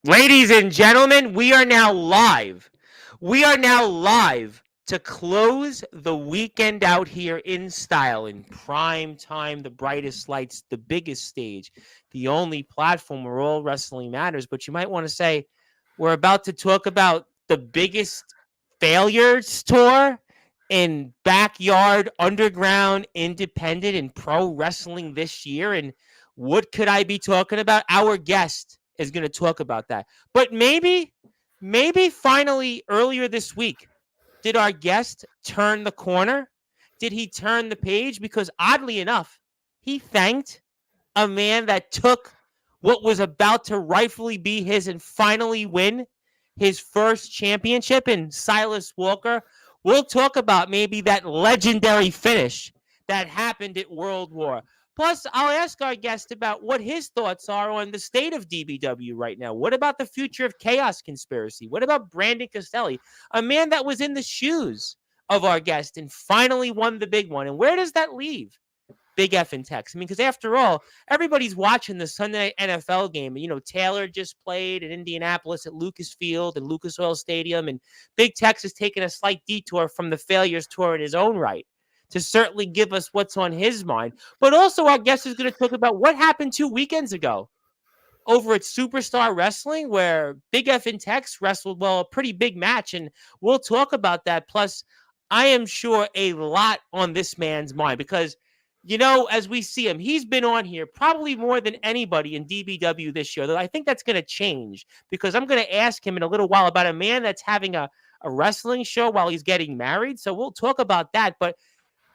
Ladies and gentlemen, we are now live. We are now live to close the weekend out here in style, in prime time, the brightest lights, the biggest stage, the only platform where all wrestling matters. But you might want to say, we're about to talk about the biggest failures tour in backyard, underground, independent, and pro wrestling this year. And what could I be talking about? Our guest is going to talk about that. But maybe finally earlier this week, did our guest turn the corner? Did he turn the page? Because oddly enough, he thanked a man that took what was about to rightfully be his and finally win his first championship in Silas Walker. We'll talk about maybe that legendary finish that happened at World War. Plus, I'll ask our guest about what his thoughts are on the state of DBW right now. What about the future of Chaos Conspiracy? What about Brandon Castelli, a man that was in the shoes of our guest and finally won the big one? And where does that leave Big F and Tex? I mean, because after all, everybody's watching the Sunday night NFL game. You know, Taylor just played in Indianapolis at Lucas Field and Lucas Oil Stadium, and Big Tex has taken a slight detour from the failures tour in his own right to certainly give us what's on his mind. But also, our guest is going to talk about what happened 2 weekends ago over at Superstar Wrestling, where Big F and Tex wrestled, well, a pretty big match, and we'll talk about that. Plus, I am sure a lot on this man's mind because, you know, as we see him, he's been on here probably more than anybody in DBW this year, though I think that's going to change because I'm going to ask him in a little while about a man that's having a wrestling show while he's getting married. So we'll talk about that. But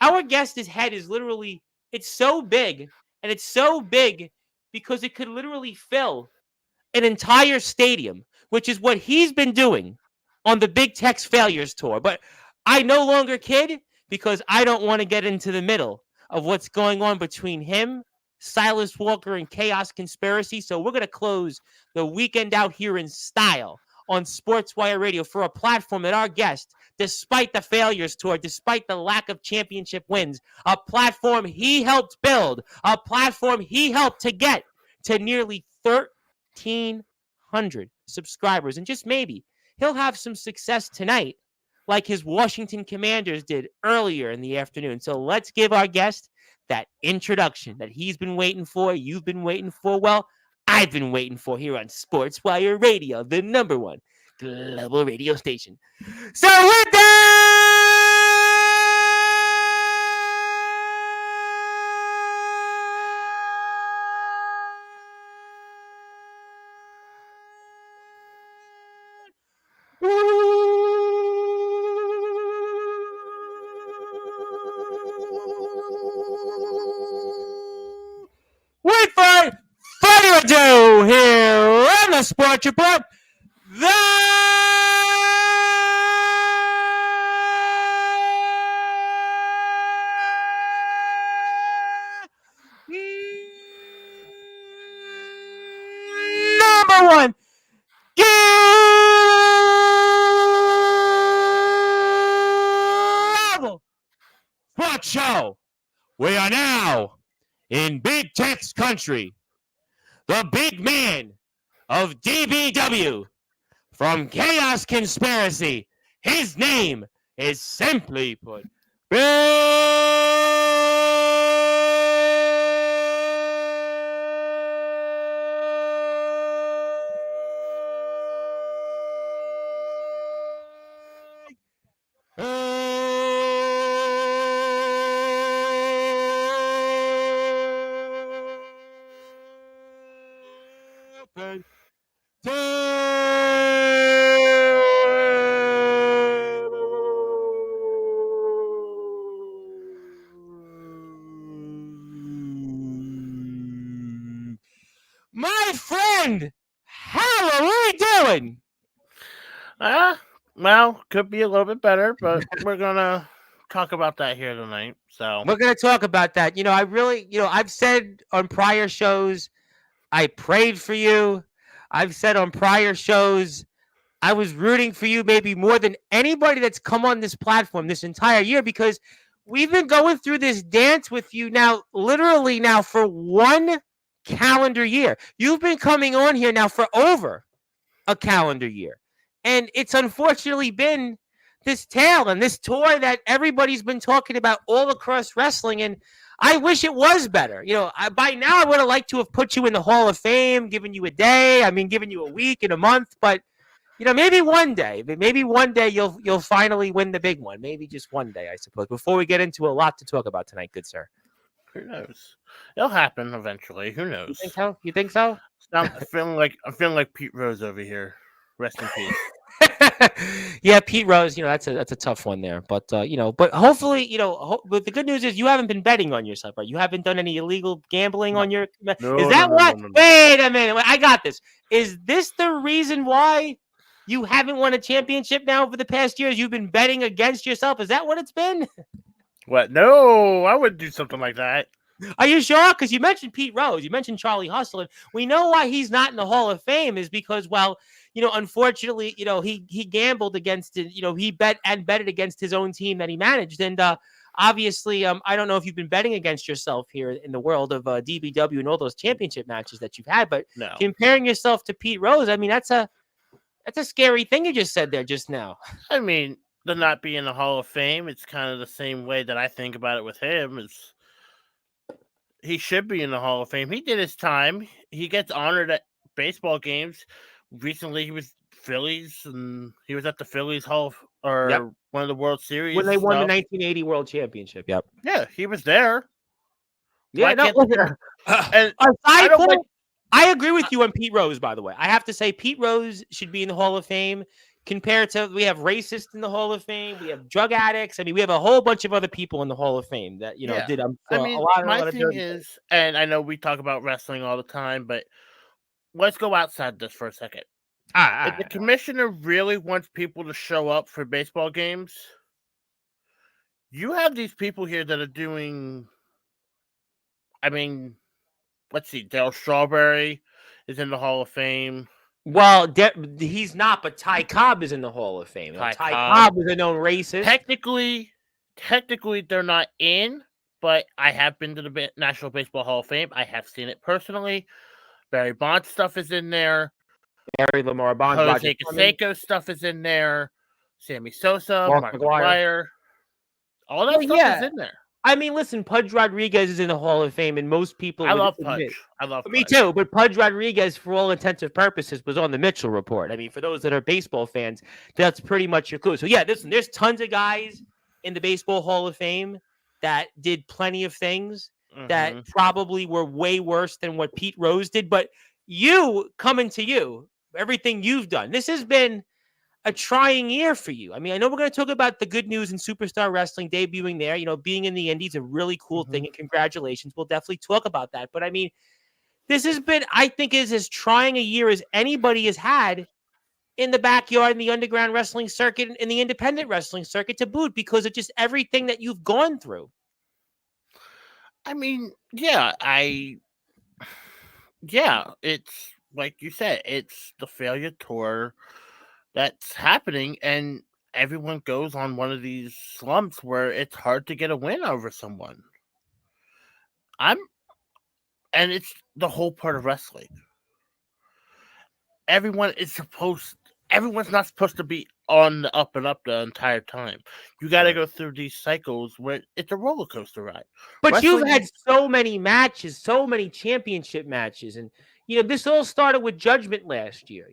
our guest's head is literally, it's so big, and it's so big because it could literally fill an entire stadium, which is what he's been doing on the Big Tex Failures Tour. But I no longer kid because I don't want to get into the middle of what's going on between him, Silas Walker, and Chaos Conspiracy. So we're going to close the weekend out here in style on Sportswire Radio for a platform that our guest, despite the failures tour, despite the lack of championship wins, a platform he helped build, a platform he helped to get to nearly 1,300 subscribers. And just maybe he'll have some success tonight like his Washington Commanders did earlier in the afternoon. So let's give our guest that introduction that he's been waiting for, you've been waiting for, well, I've been waiting for here on Sportswire Radio, the #1 global radio station. So with that, without further ado, here on the Sports Report, the #1 global sports show. We are now in Big Tex country. The big man of DBW from Chaos Conspiracy. His name is simply put my friend, how are we doing? Well, could be a little bit better, but we're gonna talk about that here tonight. So We're going to talk about that. You know, I've said on prior shows, I prayed for you. I've said on prior shows, I was rooting for you maybe more than anybody that's come on this platform this entire year because we've been going through this dance with you now, literally now for 1 calendar year. You've been coming on here now for over a calendar year. And it's unfortunately been this tale and this tour that everybody's been talking about all across wrestling. And I wish it was better. By now I would have liked to have put you in the Hall of Fame, given you a day. I mean, given you a week and a month. But maybe one day you'll finally win the big one. Maybe just one day, I suppose. Before we get into a lot to talk about tonight, good sir. Who knows? It'll happen eventually. Who knows? You think so? I'm feeling like Pete Rose over here. Rest in peace. Yeah, Pete Rose. That's a tough one there. But but hopefully, but the good news is you haven't been betting on yourself, right? You haven't done any illegal gambling on your. No, is that no, what? no. Wait a minute. I got this. Is this the reason why you haven't won a championship now for the past years? You've been betting against yourself. Is that what it's been? What? No, I wouldn't do something like that. Are you sure? Because you mentioned Pete Rose, you mentioned Charlie Hustle, and we know why he's not in the Hall of Fame is because, well, unfortunately, he gambled against it. He betted against his own team that he managed, and obviously, I don't know if you've been betting against yourself here in the world of DBW and all those championship matches that you've had, but no. Comparing yourself to Pete Rose, I mean, that's a scary thing you just said there just now. I mean, to not be in the Hall of Fame, it's kind of the same way that I think about it with him. He should be in the Hall of Fame. He did his time. He gets honored at baseball games. Recently, he was Phillies, and he was at the Phillies one of the World Series when they won the 1980 World Championship. Yep. Yeah, he was there. Yeah, I agree with you on Pete Rose. By the way, I have to say Pete Rose should be in the Hall of Fame. Compared to, we have racists in the Hall of Fame, we have drug addicts. I mean, we have a whole bunch of other people in the Hall of Fame that did. My thing is, and I know we talk about wrestling all the time, but let's go outside this for a second. If the commissioner really wants people to show up for baseball games, you have these people here that are doing. I mean, let's see, Darryl Strawberry is in the Hall of Fame. Well, he's not, but Ty Cobb is in the Hall of Fame. Ty Cobb is a known racist. Technically, they're not in, but I have been to the National Baseball Hall of Fame. I have seen it personally. Barry Bonds stuff is in there. Barry Lamar Bonds. Jose Canseco stuff is in there. Sammy Sosa, Mark McGwire. All that stuff is in there. I mean, listen, Pudge Rodriguez is in the Hall of Fame, and most people. I love Pudge. Me too, but Pudge Rodriguez, for all intents and purposes, was on the Mitchell Report. I mean, for those that are baseball fans, that's pretty much your clue. So, yeah, listen, there's tons of guys in the Baseball Hall of Fame that did plenty of things that probably were way worse than what Pete Rose did. But everything you've done, this has been a trying year for you. I mean, I know we're going to talk about the good news in Superstar Wrestling debuting there. Being in the Indies, a really cool thing, and congratulations. We'll definitely talk about that. But I mean, this has been, I think, is as trying a year as anybody has had in the backyard, in the underground wrestling circuit, in the independent wrestling circuit to boot, because of just everything that you've gone through. I mean, it's like you said, it's the failure tour that's happening, and everyone goes on one of these slumps where it's hard to get a win over someone. And it's the whole part of wrestling. Everyone's not supposed to be on the up and up the entire time. You got to go through these cycles where it's a roller coaster ride. But you've had so many matches, so many championship matches, and this all started with Judgment last year.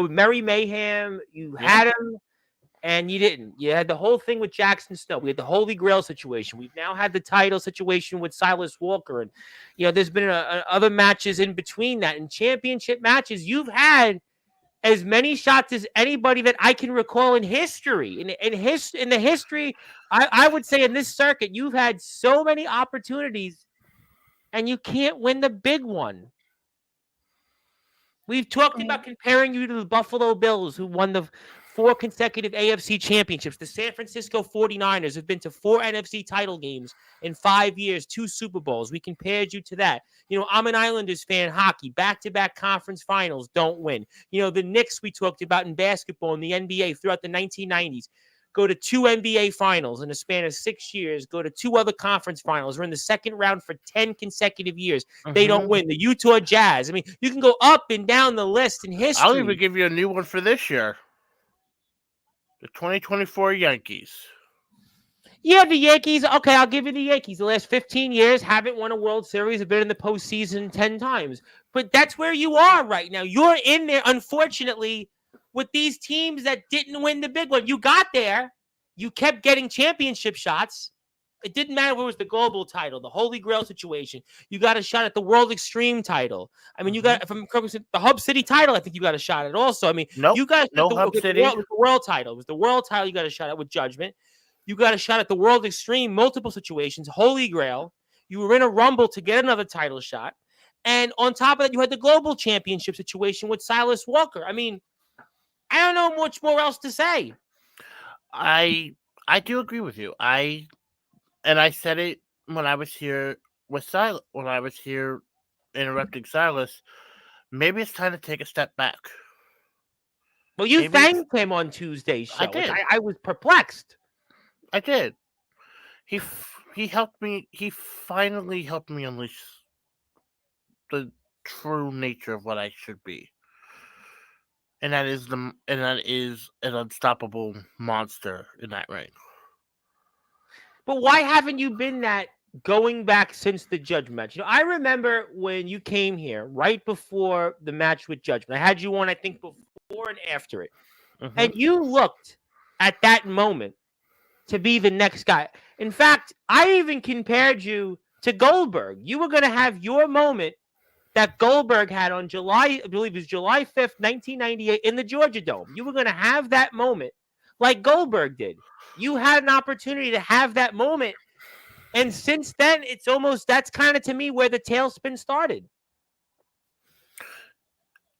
Merry Mayhem, you had him, and you didn't. You had the whole thing with Jackson Snow. We had the Holy Grail situation. We've now had the title situation with Silas Walker, and there's been other matches in between that. And championship matches, you've had as many shots as anybody that I can recall in history. In the history, I would say in this circuit, you've had so many opportunities, and you can't win the big one. We've talked about comparing you to the Buffalo Bills, who won the 4 consecutive AFC championships. The San Francisco 49ers have been to 4 NFC title games in 5 years, 2 Super Bowls. We compared you to that. I'm an Islanders fan, hockey, back-to-back conference finals, don't win. The Knicks we talked about in basketball in the NBA throughout the 1990s. go to 2 NBA finals in a span of 6 years, go to 2 other conference finals, are in the second round for 10 consecutive years. They don't win. The Utah Jazz. I mean, you can go up and down the list in history. I'll even give you a new one for this year. The 2024 Yankees. Yeah, the Yankees. Okay, I'll give you the Yankees. The last 15 years haven't won a World Series, have been in the postseason 10 times. But that's where you are right now. You're in there, unfortunately, with these teams that didn't win the big one. You got there. You kept getting championship shots. It didn't matter whether it was the global title, the Holy Grail situation. You got a shot at the World Extreme title. I mean, you got, if I'm correct, the Hub City title, I think you got a shot at also. I mean, you guys, Hub City. It was the world title. It was the world title you got a shot at with Judgment. You got a shot at the World Extreme, multiple situations, Holy Grail. You were in a Rumble to get another title shot. And on top of that, you had the global championship situation with Silas Walker. I mean, I don't know much more else to say. I do agree with you. I said it when I was here with Silas, when I was here interrupting Silas. Maybe it's time to take a step back. Well, you thanked him on Tuesday's show. I did. I was perplexed. I did. He helped me. He finally helped me unleash the true nature of what I should be, and that is an unstoppable monster in that ring. But why haven't you been that going back since the Judgment match? You know, I remember when you came here right before the match with Judgment. I had you on, I think, before and after it, and you looked at that moment to be the next guy. In fact, I even compared you to Goldberg. You were going to have your moment that Goldberg had on July 5th, 1998 in the Georgia Dome. You were going to have that moment like Goldberg did. You had an opportunity to have that moment. And since then, it's almost, that's kind of to me where the tailspin started.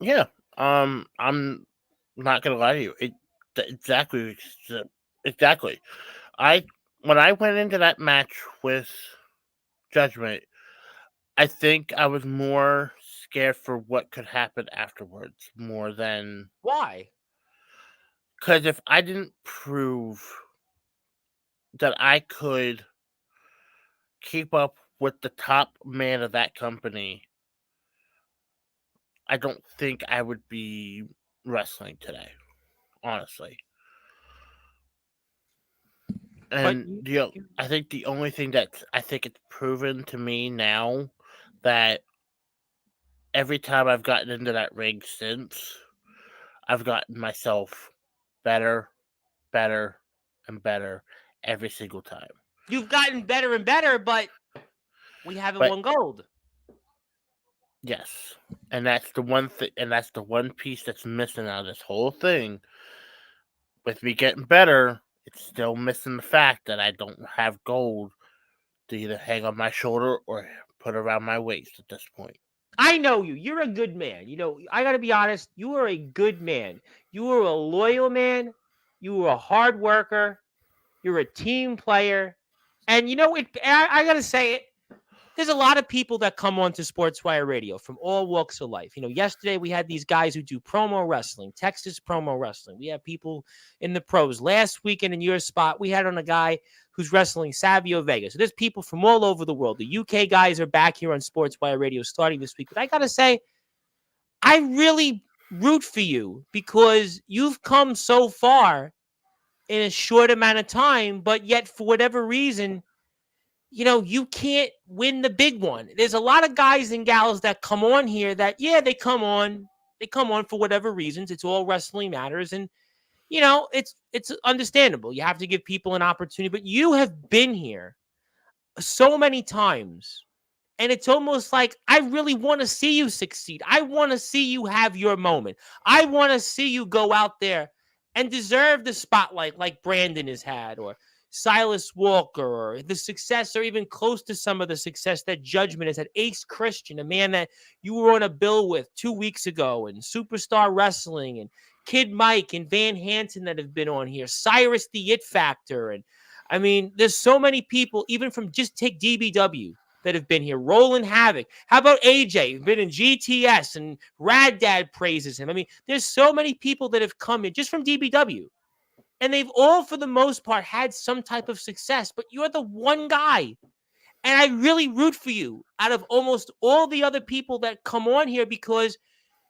Yeah. I'm not going to lie to you. Exactly. When I went into that match with Judgment, I think I was more scared for what could happen afterwards more than... Why? Because if I didn't prove that I could keep up with the top man of that company, I don't think I would be wrestling today, honestly. And I think the only thing that I think it's proven to me now that every time I've gotten into that ring since, I've gotten myself better, and better every single time. You've gotten better and better, but we haven't won gold. Yes. And that's the one thing, and that's the one piece that's missing out of this whole thing. With me getting better, it's still missing the fact that I don't have gold to either hang on my shoulder or put around my waist at this point. I know you. You're a good man. You know, I got to be honest. You are a good man. You are a loyal man. You are a hard worker. You're a team player. And, you know, I got to say it. There's a lot of people that come on to Sportswire Radio from all walks of life. You know, yesterday we had these guys who do promo wrestling, Texas promo wrestling. We have people in the pros. Last weekend in your spot, we had on a guy who's wrestling Savio Vega. So there's people from all over the world. The UK guys are back here on Sportswire Radio starting this week. But I got to say, I really root for you because you've come so far in a short amount of time, but yet for whatever reason, you know, you can't win the big one. There's a lot of guys and gals that come on here that, yeah, they come on for whatever reasons. It's all wrestling matters. And, you know, it's understandable. You have to give people an opportunity, but you have been here so many times. And it's almost like, I really want to see you succeed. I want to see you have your moment. I want to see you go out there and deserve the spotlight like Brandon has had, or Silas Walker, or the success, or even close to some of the success that Judgment has had. Ace Christian, a man that you were on a bill with 2 weeks ago, and Superstar Wrestling, and Kid Mike, and Van Hansen that have been on here. Cyrus the It Factor. And I mean, there's so many people, even from just take DBW, that have been here. Roland Havoc. How about AJ? Been in GTS, and Rad Dad praises him. I mean, there's so many people that have come in just from DBW. and they've all, for the most part, had some type of success, but you're the one guy. And I really root for you out of almost all the other people that come on here because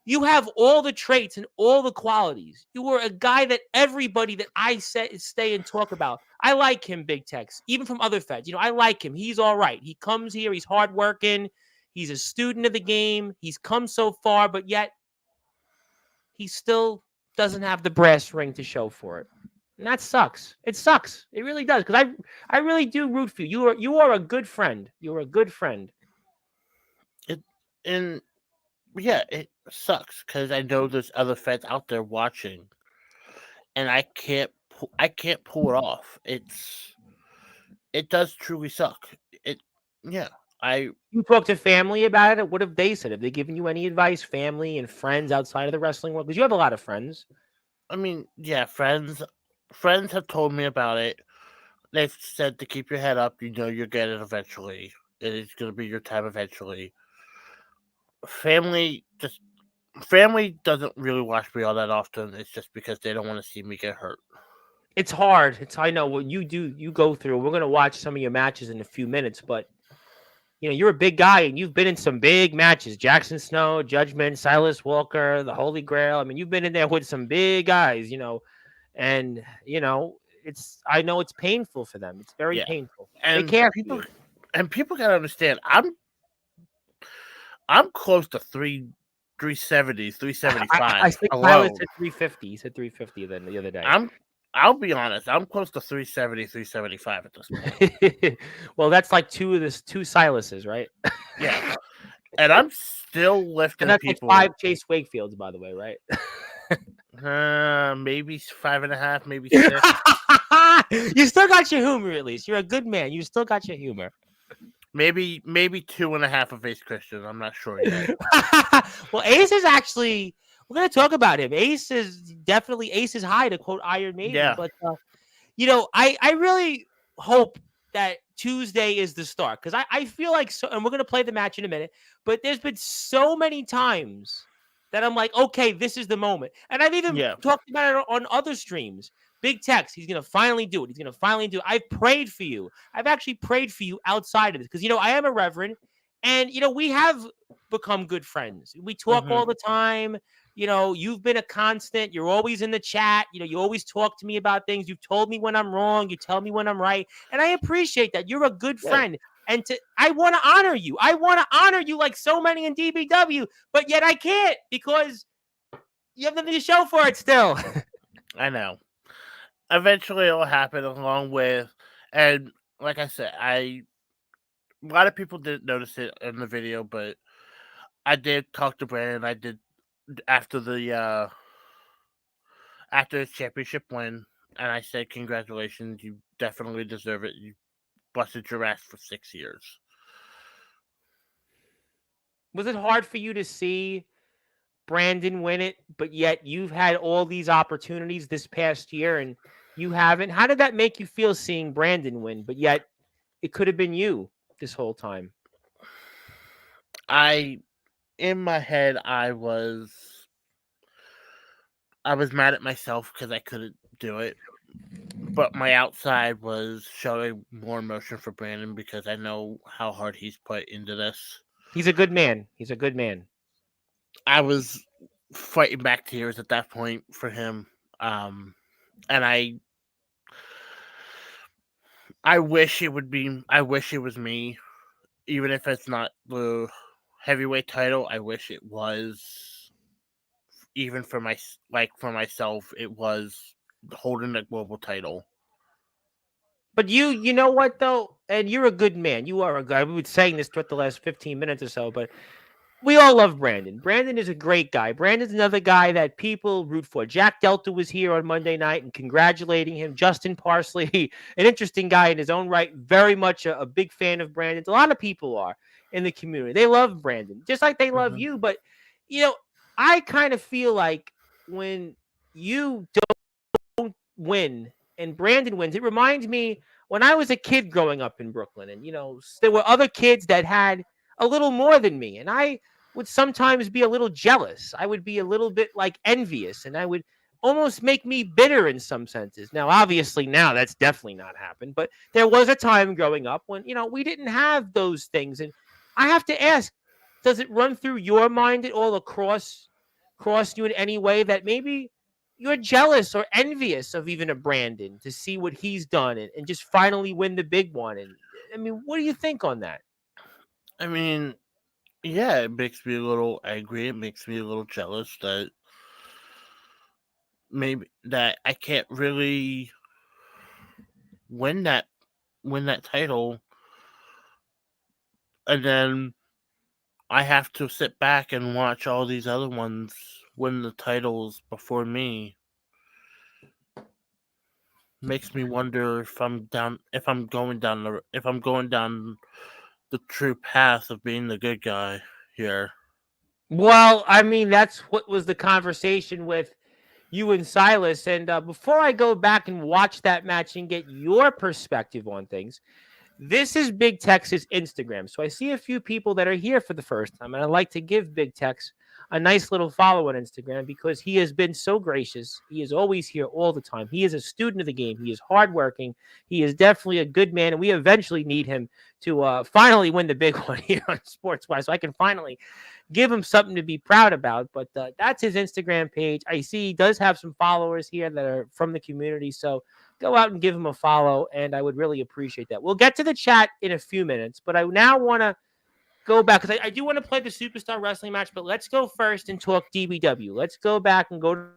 you have all the traits and all the qualities. You were a guy that everybody that I stay and talk about. I like him, Big Tex, even from other feds. I like him. He's all right. He comes here. He's hardworking. He's a student of the game. He's come so far, but yet he still doesn't have the brass ring to show for it. And that sucks. It sucks. It really does. Because I really do root for you. You are a good friend. You're a good friend. Yeah, it sucks because I know there's other fans out there watching, and I can't pull it off. It does truly suck. You talk to family about it. What have they said? Have they given you any advice? Family and friends outside of the wrestling world, because you have a lot of friends. I mean, yeah, friends have told me about it. They've said to keep your head up. You'll get it eventually. It's going to be your time eventually. Family doesn't really watch me all that often. It's just because they don't want to see me get hurt. It's hard. I know what you do. You go through. We're going to watch some of your matches in a few minutes, but you're a big guy and you've been in some big matches. Jackson Snow, Judgment, Silas Walker, the Holy Grail. I mean, you've been in there with some big guys, and I know it's painful for them. It's very painful. And they care. People gotta understand. I'm close to 370, 375. I think Silas said 350. He said 350 the other day. I'll be honest. I'm close to 370, 375 at this point. Well, that's like two Silases, right? Yeah. And I'm still lifting and that's people. Like 5 Chase Wakefields, by the way, right? Maybe 5.5, maybe 6. You still got your humor, at least. You're a good man. You still got your humor. Maybe 2.5 of Ace Christian. I'm not sure yet. Well, Ace is actually... We're going to talk about him. Ace is high, to quote Iron Maiden. Yeah. But, I really hope that Tuesday is the start. Because I feel like... and we're going to play the match in a minute. But there's been so many times that I'm like, okay, this is the moment. And I've even talked about it on other streams. Big Tex, he's going to finally do it. He's going to finally do it. I've prayed for you. I've actually prayed for you outside of this. Because, I am a reverend. And, we have become good friends. We talk all the time. You've been a constant. You're always in the chat. You always talk to me about things. You've told me when I'm wrong. You tell me when I'm right. And I appreciate that. You're a good friend. And I want to honor you. I want to honor you like so many in DBW. But yet I can't because you have nothing to show for it still. I know. Eventually it'll happen along with... And like I said, a lot of people didn't notice it in the video, but I did talk to Brandon. I did after his championship win, and I said, congratulations, you definitely deserve it. You busted your ass for 6 years. Was it hard for you to see Brandon win it, but yet you've had all these opportunities this past year and you haven't? How did that make you feel seeing Brandon win, but yet it could have been you this whole time? In my head, I was mad at myself because I couldn't do it. But my outside was showing more emotion for Brandon because I know how hard he's put into this. He's a good man. He's a good man. I was fighting back tears at that point for him. And I wish it was me, even if it's not the heavyweight title. I wish it was, even for myself, it was holding the global title. But you know what though, and you're a good man. You are a guy. We were saying this throughout the last 15 minutes or so, but we all love Brandon. Brandon is a great guy. Brandon's another guy that people root for. Jack Delta was here on Monday night and congratulating him. Justin Parsley, an interesting guy in his own right, very much a big fan of Brandon's. A lot of people are in the community. They love Brandon, just like they love you. But, I kind of feel like when you don't win and Brandon wins, it reminds me when I was a kid growing up in Brooklyn, and there were other kids that had a little more than me, and I would sometimes be a little jealous. I would be a little bit like envious, and I would almost make me bitter in some senses. Now, obviously, now that's definitely not happened, but there was a time growing up when, we didn't have those things. And I have to ask, does it run through your mind at all across you in any way that maybe you're jealous or envious of even a Brandon to see what he's done and just finally win the big one? And I mean, what do you think on that? I mean, yeah, it makes me a little angry. It makes me a little jealous that maybe that I can't really win that title, and then I have to sit back and watch all these other ones win the titles before me. Makes me wonder if I'm going down the true path of being the good guy here. Well, I mean, that's what was the conversation with you and Silas. And before I go back and watch that match and get your perspective on things, this is Big Tech's Instagram. So I see a few people that are here for the first time, and I'd like to give Big Tex a nice little follow on Instagram because he has been so gracious. He is always here all the time. He is a student of the game. He is hardworking. He is definitely a good man, and we eventually need him to finally win the big one here on Sportzwire, so I can finally give him something to be proud about. But that's his Instagram page. I see he does have some followers here that are from the community, so go out and give him a follow, and I would really appreciate that. We'll get to the chat in a few minutes, but I now want to go back because I do want to play the Superstar Wrestling match, but let's go first and talk DBW. Let's go back and go to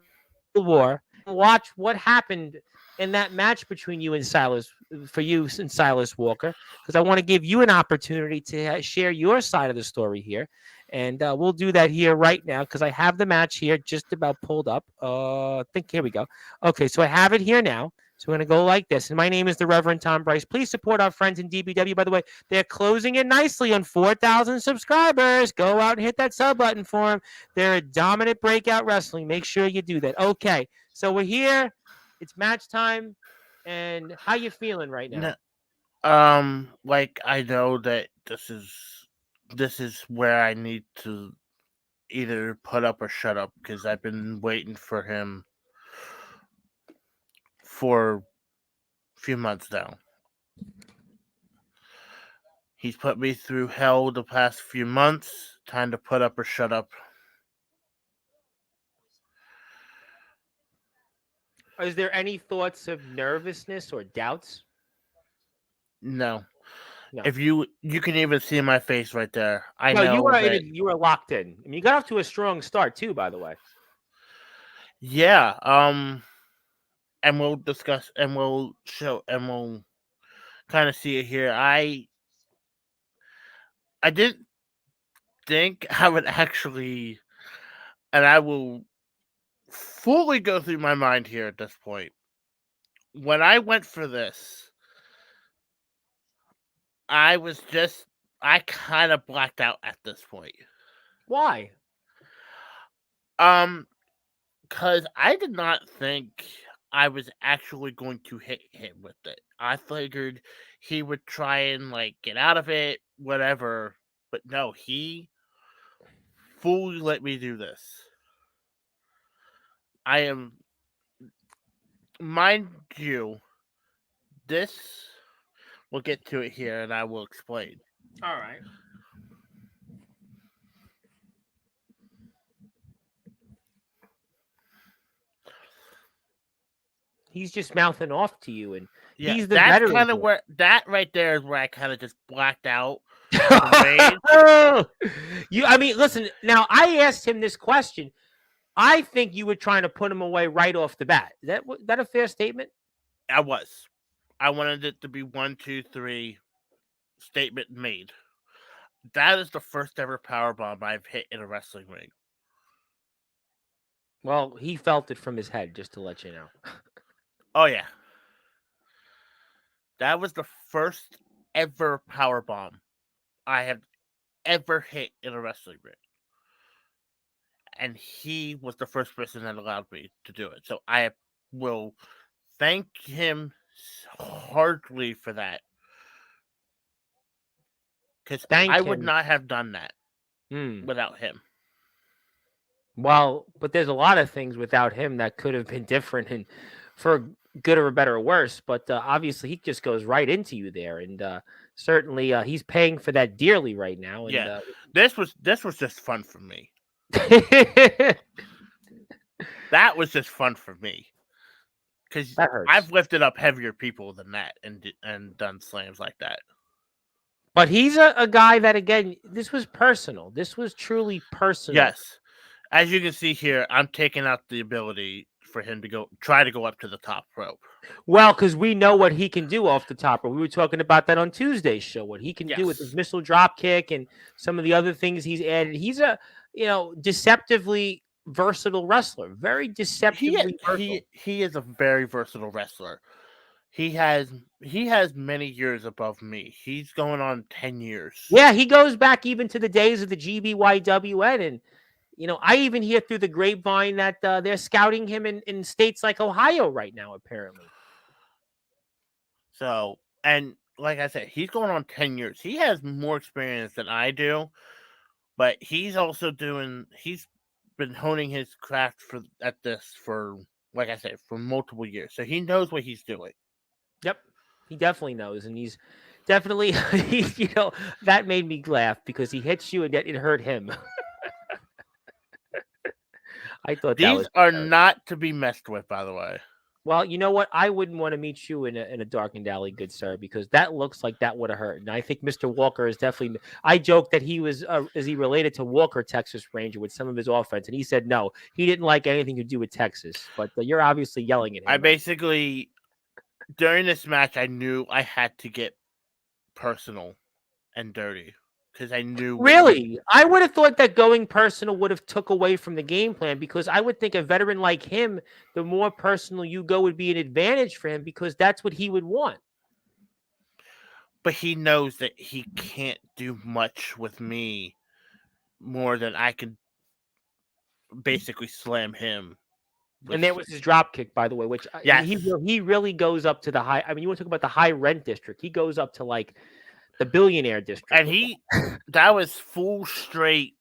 the war and watch what happened in that match between you and Silas, for you and Silas Walker, because I want to give you an opportunity to share your side of the story here. And we'll do that here right now because I have the match here just about pulled up. I think here we go. Okay, so I have it here now. So we're going to go like this. And my name is the Reverend Tom Bryce. Please support our friends in DBW. By the way, they're closing in nicely on 4,000 subscribers. Go out and hit that sub button for them. They're a dominant breakout wrestling. Make sure you do that. Okay, so we're here. It's match time. And how you feeling right now? Like I know that this is where I need to either put up or shut up because I've been waiting for him for a few months now. He's put me through hell the past few months. Time to put up or shut up. Is there any thoughts of nervousness or doubts? No. No. If you can even see my face right there. I No, know that. you were locked in. I mean, you got off to a strong start too, by the way. Yeah. And we'll discuss and we'll show and we'll kind of see it here. I didn't think I would actually, and I will fully go through my mind here at this point. When I went for this, I kind of blacked out at this point. Why? Because I did not think I was actually going to hit him with it. I figured he would try and like get out of it, whatever. But no, he fully let me do this. I am, mind you, this. We'll get to it here, and I will explain. All right. He's just mouthing off to you, and Yeah, he's the that's veteran. kind of where that right there is where I kind of just blacked out. I mean, listen. Now, I asked him this question. I think you were trying to put him away right off the bat. Is that a fair statement? I was. I wanted it to be 1, 2, 3. Statement made. That is the first ever powerbomb I've hit in a wrestling ring. Well, he felt it from his head, just to let you know. Oh yeah, that was the first ever powerbomb I have ever hit in a wrestling ring, and he was the first person that allowed me to do it. So I will thank him heartily for that, because I would not have done that without him. Well, but there's a lot of things without him that could have been different and for good or better or worse. But obviously, he just goes right into you there, and certainly he's paying for that dearly right now. And Yeah, this was just fun for me. That was just fun for me because I've lifted up heavier people than that and done slams like that. But he's a guy that, again, this was personal. This was truly personal. Yes. As you can see here, I'm taking out the ability for him to try to go up to the top rope. Well, because we know what he can do off the top rope. We were talking about that on Tuesday's show, what he can do with his missile drop kick and some of the other things he's added. He's a, deceptively versatile wrestler. Very deceptively versatile. He is a very versatile wrestler. He has many years above me. He's going on 10 years. Yeah, he goes back even to the days of the GBYWN. And, I even hear through the grapevine that they're scouting him in states like Ohio right now, apparently. So, and like I said, he's going on 10 years. He has more experience than I do, but he's been honing his craft at this for, like I said, for multiple years. So he knows what he's doing. Yep, he definitely knows, and he's definitely, that made me laugh because he hits you and it hurt him. I thought these are not to be messed with, by the way. Well, you know what? I wouldn't want to meet you in a darkened alley, good sir, because that looks like that would have hurt. And I think Mr. Walker is definitely. I joked that he was is he related to Walker, Texas Ranger, with some of his offense, and he said no, he didn't like anything to do with Texas. But you're obviously yelling at him. I basically, during this match, I knew I had to get personal and dirty. Because I knew. Really? I would have thought that going personal would have took away from the game plan, because I would think a veteran like him, the more personal you go would be an advantage for him, because that's what he would want. But he knows that he can't do much with me more than I can basically slam him. And there was his drop kick, by the way, which he really goes up to the high. I mean, you want to talk about the high rent district. He goes up to like the billionaire district. And that was full straight,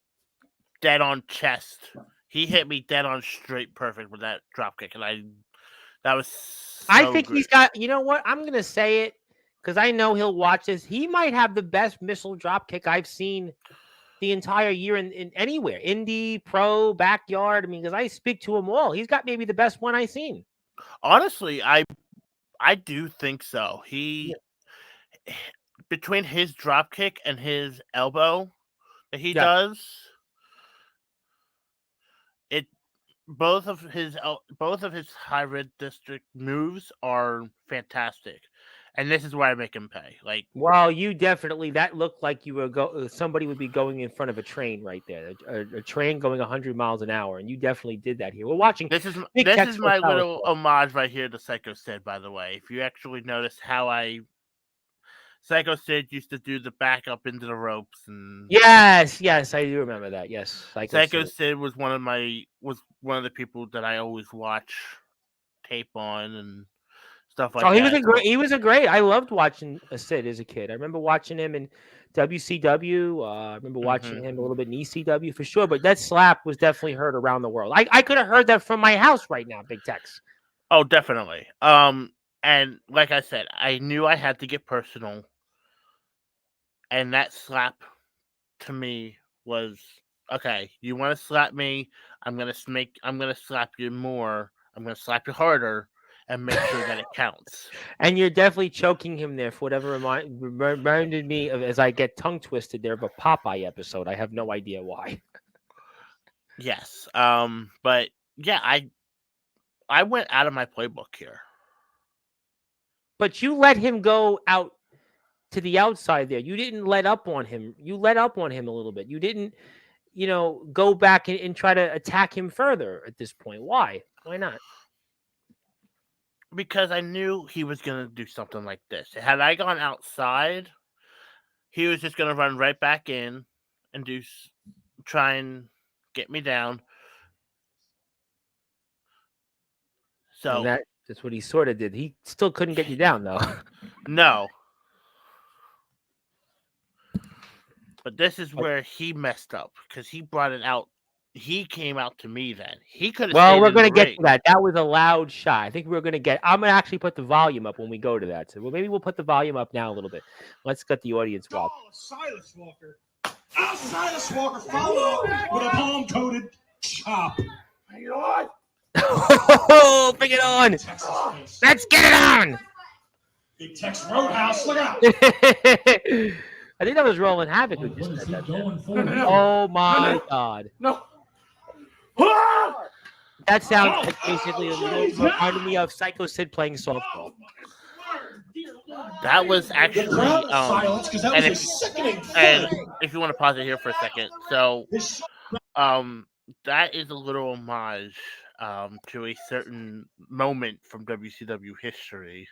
dead on chest. He hit me dead on straight perfect with that drop kick. And that was so I think good. He's got, you know what? I'm going to say it because I know he'll watch this. He might have the best missile drop kick I've seen the entire year in anywhere. Indie, pro, backyard. I mean, because I speak to him all. He's got maybe the best one I've seen. Honestly, I do think so. Between his drop kick and his elbow that he does, both of his high red district moves are fantastic, and this is why I make him pay. Like, well, you definitely, that looked like you were somebody would be going in front of a train right there, a train going 100 miles an hour, and you definitely did that here. We're watching. This is my little homage right here to Psycho Sid, by the way. If you actually notice how Psycho Sid used to do the back up into the ropes, and yes, I do remember that. Yes, Psycho Sid was one of the people that I always watch tape on and stuff like that. He was a great. I loved watching Sid as a kid. I remember watching him in WCW. I remember watching him a little bit in ECW for sure. But that slap was definitely heard around the world. I could have heard that from my house right now, Big Tex. Oh, definitely. And like I said, I knew I had to get personal. And that slap to me was, okay, you want to slap me, I'm gonna slap you more, I'm gonna slap you harder and make sure that it counts. And you're definitely choking him there for whatever reminded me of, as I get tongue twisted there, of a Popeye episode. I have no idea why. Yes. But yeah, I went out of my playbook here. But you let him go out to the outside there. You didn't let up on him. You let up on him a little bit. You didn't, go back and try to attack him further at this point. Why? Why not? Because I knew he was going to do something like this. Had I gone outside, he was just going to run right back in and try and get me down. So that's what he sort of did. He still couldn't get you down, though. No. But this is where he messed up, because he brought it out. he came out to me then. He could have Well, stayed we're in the going to get ring. to that. That was a loud shot. I think we're going to get. I'm going to actually put the volume up when we go to that. So maybe we'll put the volume up now a little bit. Let's get the audience watch. Oh, Silas Walker. Silas Walker followed up with a palm-coated chop. Hang it on. Oh, bring it on. Let's get it on. Big Tex Roadhouse, look out. I think that was Roland Havoc who just said that. Oh, my God. No. That sounds basically reminded me of Psycho Sid playing softball. That was actually Silence, because that was a sickening and if you want to pause it here for a second. So that is a little homage to a certain moment from WCW history.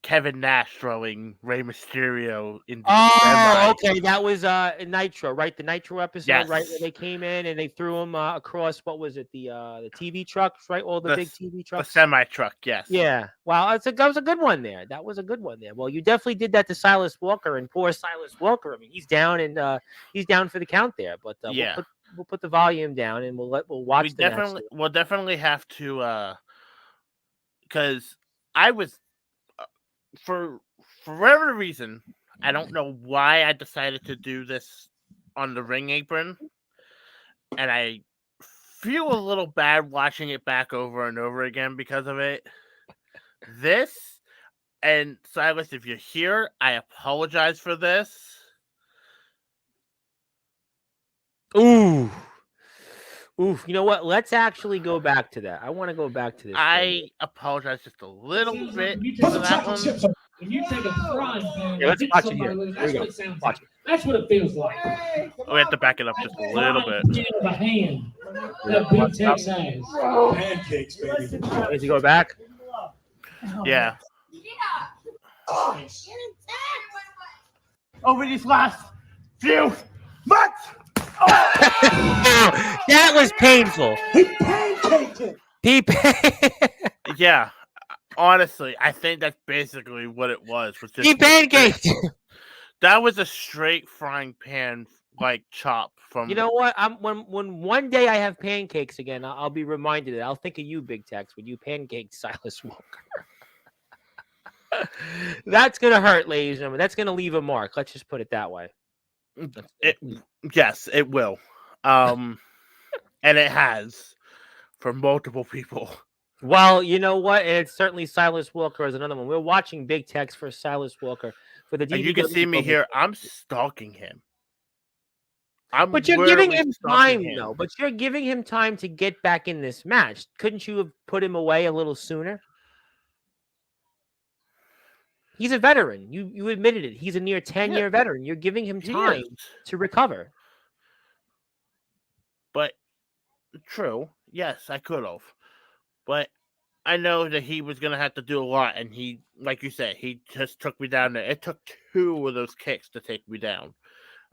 Kevin Nash throwing Rey Mysterio into the semi. Okay, that was Nitro, right? The Nitro episode, Yes. right? Where they came in and they threw him across. What was it? The TV trucks, right? All the big TV The trucks. semi truck, yes. Yeah. Wow, that was a good one there. That was a good one there. Well, you definitely did that to Silas Walker, and poor Silas Walker. I mean, he's down and he's down for the count there. But Yeah. we'll put the volume down and we'll watch the match. We'll definitely have to because I was for whatever reason, I don't know why I decided to do this on the ring apron, and I feel a little bad watching it back over and over again because of it. This, and Silas, if you're here, I apologize for this. Ooh, you know what? Let's actually go back to that. I want to go back to this. I apologize just a little bit Put for some that chocolate one. chips on. When you take a frying pan, Yeah, let's hit watch it here. somebody with Here we that's go. what it sounds Watch like. That's what it feels like. We have to back it up just a little bit. Frying pan of a hand that Big Tex has. Pancakes, baby. Need to go back. Yeah. Over these last few months. That was painful. He pancaked it. Yeah. Honestly, I think that's basically what it was. Just He pancaked. That was a straight frying pan like chop from. You know what? When one day I have pancakes again, I'll be reminded of it. I'll think of you, Big Tex, when you pancaked Silas Walker. That's gonna hurt, ladies and gentlemen. That's gonna leave a mark. Let's just put it that way. Yes, it will. And it has for multiple people. Well, you know what? And it's certainly Silas Walker as another one. We're watching Big Tex for Silas Walker for the DVD. And you can see me here. I'm stalking him. But you're giving him time, though. But you're giving him time to get back in this match. Couldn't you have put him away a little sooner? He's a veteran. You admitted it. He's a near 10-year veteran. You're giving him time to recover. But true. Yes, I could have. But I know that he was going to have to do a lot. And he, like you said, he just took me down there. It took 2 of those kicks to take me down.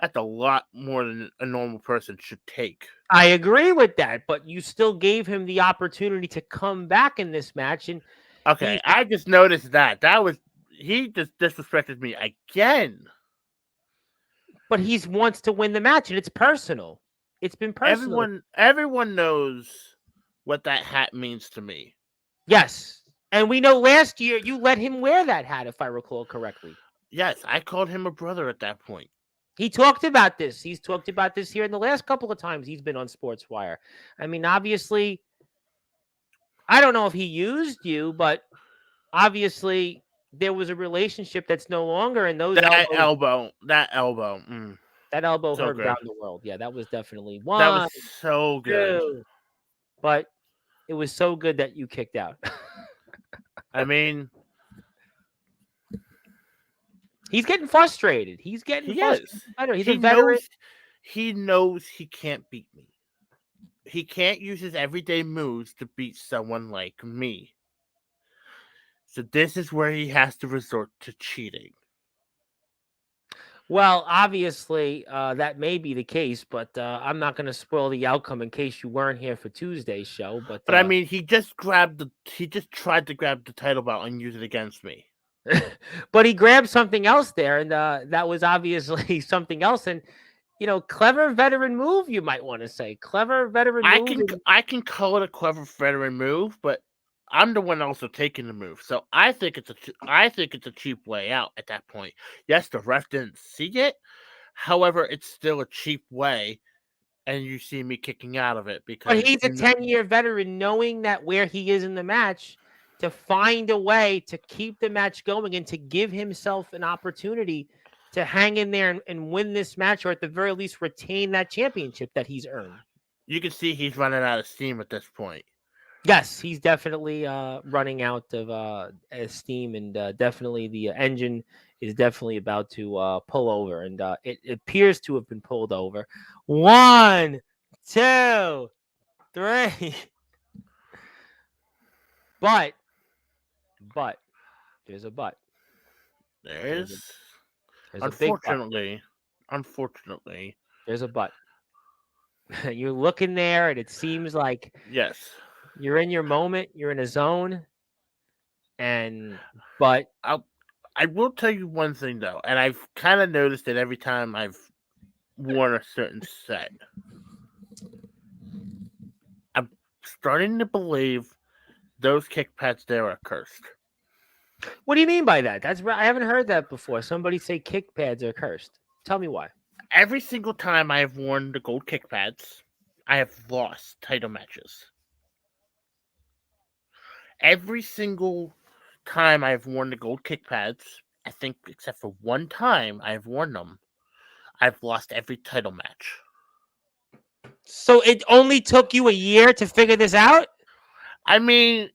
That's a lot more than a normal person should take. I agree with that. But you still gave him the opportunity to come back in this match. And okay, I just noticed that. He just disrespected me again. But he wants to win the match, and it's personal. It's been personal. Everyone knows what that hat means to me. Yes. And we know last year you let him wear that hat, if I recall correctly. Yes, I called him a brother at that point. He talked about this. He's talked about this here in the last couple of times he's been on Sportswire. I mean, obviously, I don't know if he used you, but obviously there was a relationship that's no longer, and that elbow that elbow so heard good. around the world. Yeah, that was definitely one. That was so good. 2. But it was so good that you kicked out. I mean, he's getting frustrated. He's getting frustrated. He's a veteran. He knows he can't beat me. He can't use his everyday moves to beat someone like me. So this is where he has to resort to cheating. Well, obviously, that may be the case, but I'm not going to spoil the outcome in case you weren't here for Tuesday's show. But I mean, he just tried to grab the title belt and use it against me. But he grabbed something else there, and that was obviously something else. And clever veteran move, you might want to say. Clever veteran move. I can call it a clever veteran move, but I'm the one also taking the move. So I think it's a cheap way out at that point. Yes, the ref didn't see it. However, it's still a cheap way, and you see me kicking out of it because But he's a 10-year veteran, knowing that where he is in the match, to find a way to keep the match going and to give himself an opportunity to hang in there and win this match, or at the very least retain that championship that he's earned. You can see he's running out of steam at this point. Yes, he's definitely running out of steam, and definitely the engine is definitely about to pull over, and it appears to have been pulled over. 1, 2, 3. But there's a but. There's unfortunately, there's a but. You're looking there, and it seems like yes, you're in your moment, you're in a zone, but I will tell you one thing though, and I've kind of noticed it every time I've worn a certain set. I'm starting to believe those kick pads there are cursed. What do you mean by that? I haven't heard that before. Somebody say kick pads are cursed. Tell me why. Every single time I have worn the gold kick pads, I have lost title matches. Every single time I've worn the gold kick pads, I think except for one time I've worn them, I've lost every title match. So it only took you a year to figure this out? I mean,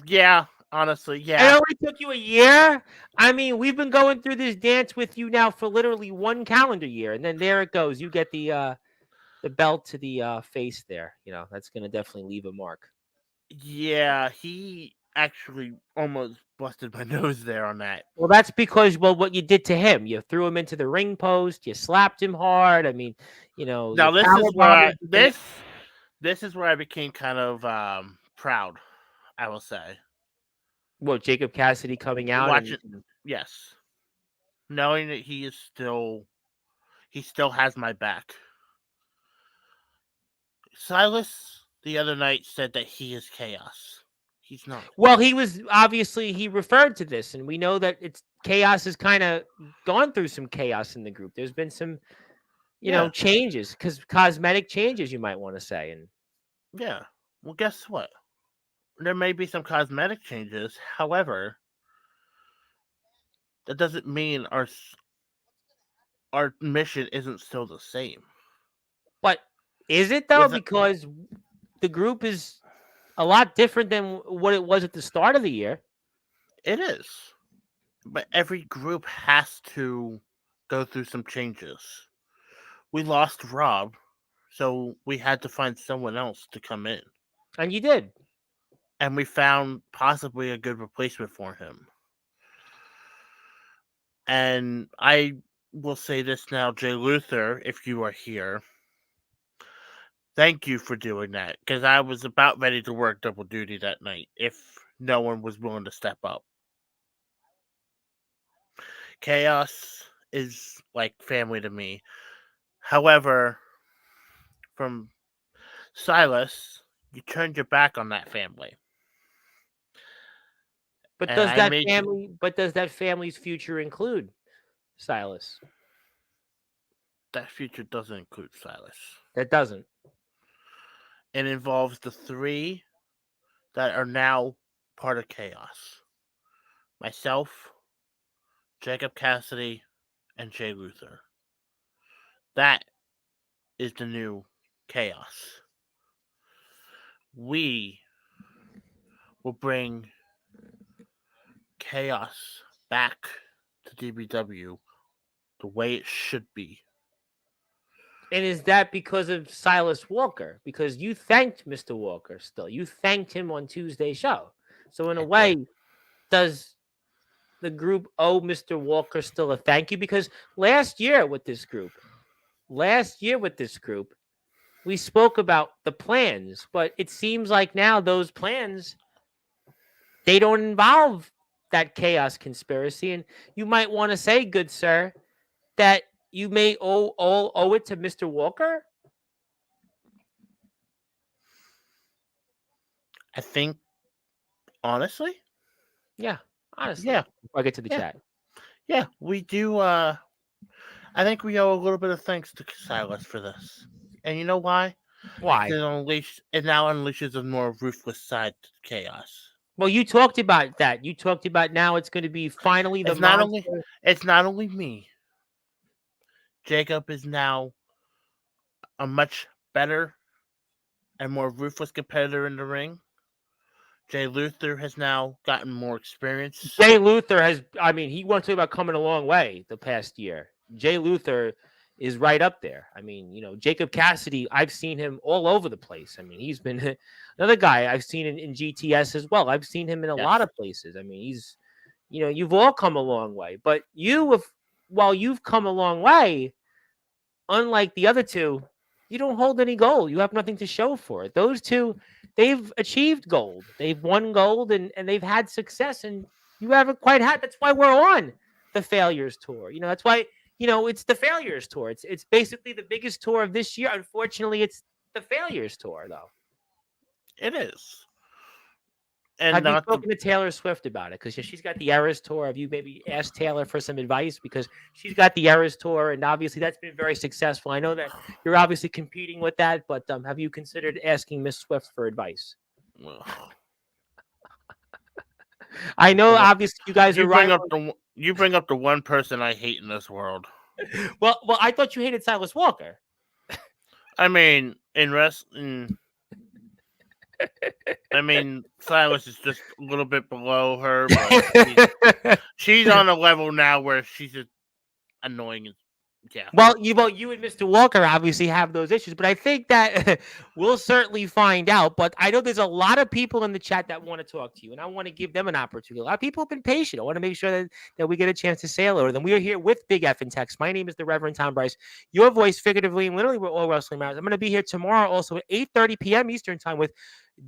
yeah, honestly, yeah. It only took you a year? I mean, we've been going through this dance with you now for literally 1 calendar year, and then there it goes. You get the belt to the face there. That's going to definitely leave a mark. Yeah, he actually almost busted my nose there on that. Well, that's because, what you did to him. You threw him into the ring post. You slapped him hard. I mean, Now this is where this is where I became kind of proud, I will say. Well, Jacob Cassidy coming out. Yes. Knowing that he still has my back. Silas the other night said that he is chaos. He's not. Well, he referred to this, and we know that chaos has kind of gone through some chaos in the group. There's been some, changes, cosmetic changes, you might want to say. And yeah, well, guess what? There may be some cosmetic changes. However, that doesn't mean our mission isn't still the same. But is it though? Because the group is a lot different than what it was at the start of the year. It is. But every group has to go through some changes. We lost Rob, so we had to find someone else to come in. And you did. And we found possibly a good replacement for him. And I will say this now, Jay Luther, if you are here, thank you for doing that, because I was about ready to work double duty that night if no one was willing to step up. Chaos is like family to me. However, from Silas, you turned your back on that family. But does that family's future include Silas? That future doesn't include Silas. That doesn't. It involves the 3 that are now part of Chaos. Myself, Jacob Cassidy, and Jay Luther. That is the new Chaos. We will bring Chaos back to DBW the way it should be. And is that because of Silas Walker? Because you thanked Mr. Walker still. You thanked him on Tuesday's show. So in a way, does the group owe Mr. Walker still a thank you? Because last year with this group, we spoke about the plans, but it seems like now those plans, they don't involve that chaos conspiracy. And you might want to say, good sir, that you may owe it to Mr. Walker. I think, honestly, Yeah, honestly. yeah, I'll get to the Yeah. chat. yeah, we do. I think we owe a little bit of thanks to Silas for this, and you know why? Why? It now unleashes a more ruthless side to chaos. Well, you talked about that. You talked about now it's going to be finally the monster. It's not only me. Jacob is now a much better and more ruthless competitor in the ring. Jay Luther has now gotten more experience. Jay Luther has, I mean, he wants to about coming a long way the past year. Jay Luther is right up there. I mean, Jacob Cassidy, I've seen him all over the place. I mean, he's been another guy I've seen in GTS as well. I've seen him in a lot of places. I mean, he's, you've all come a long way. But while you've come a long way, unlike the other two, you don't hold any gold. You have nothing to show for it. Those two, they've achieved gold. They've won gold and they've had success. And you haven't quite had. That's why we're on the Failures Tour. That's why, it's the Failures Tour. It's basically the biggest tour of this year. Unfortunately, it's the Failures Tour, though. It is. And have you spoken to Taylor Swift about it? Because she's got the Eras Tour. Have you maybe asked Taylor for some advice? Because she's got the Eras Tour, and obviously that's been very successful. I know that you're obviously competing with that, but have you considered asking Miss Swift for advice? I know, obviously, you guys are right. You bring up the one person I hate in this world. Well, I thought you hated Silas Walker. I mean, in wrestling. I mean, Silas is just a little bit below her, but she's on a level now where she's just annoying. Yeah. Well, you and Mr. Walker obviously have those issues, but I think that we'll certainly find out. But I know there's a lot of people in the chat that want to talk to you, and I want to give them an opportunity. A lot of people have been patient. I want to make sure that we get a chance to say hello to them. We are here with Big F and Tex. My name is the Reverend Tom Bryce. Your voice, figuratively and literally, we're all wrestling matters. I'm going to be here tomorrow also at 8:30 p.m. Eastern Time with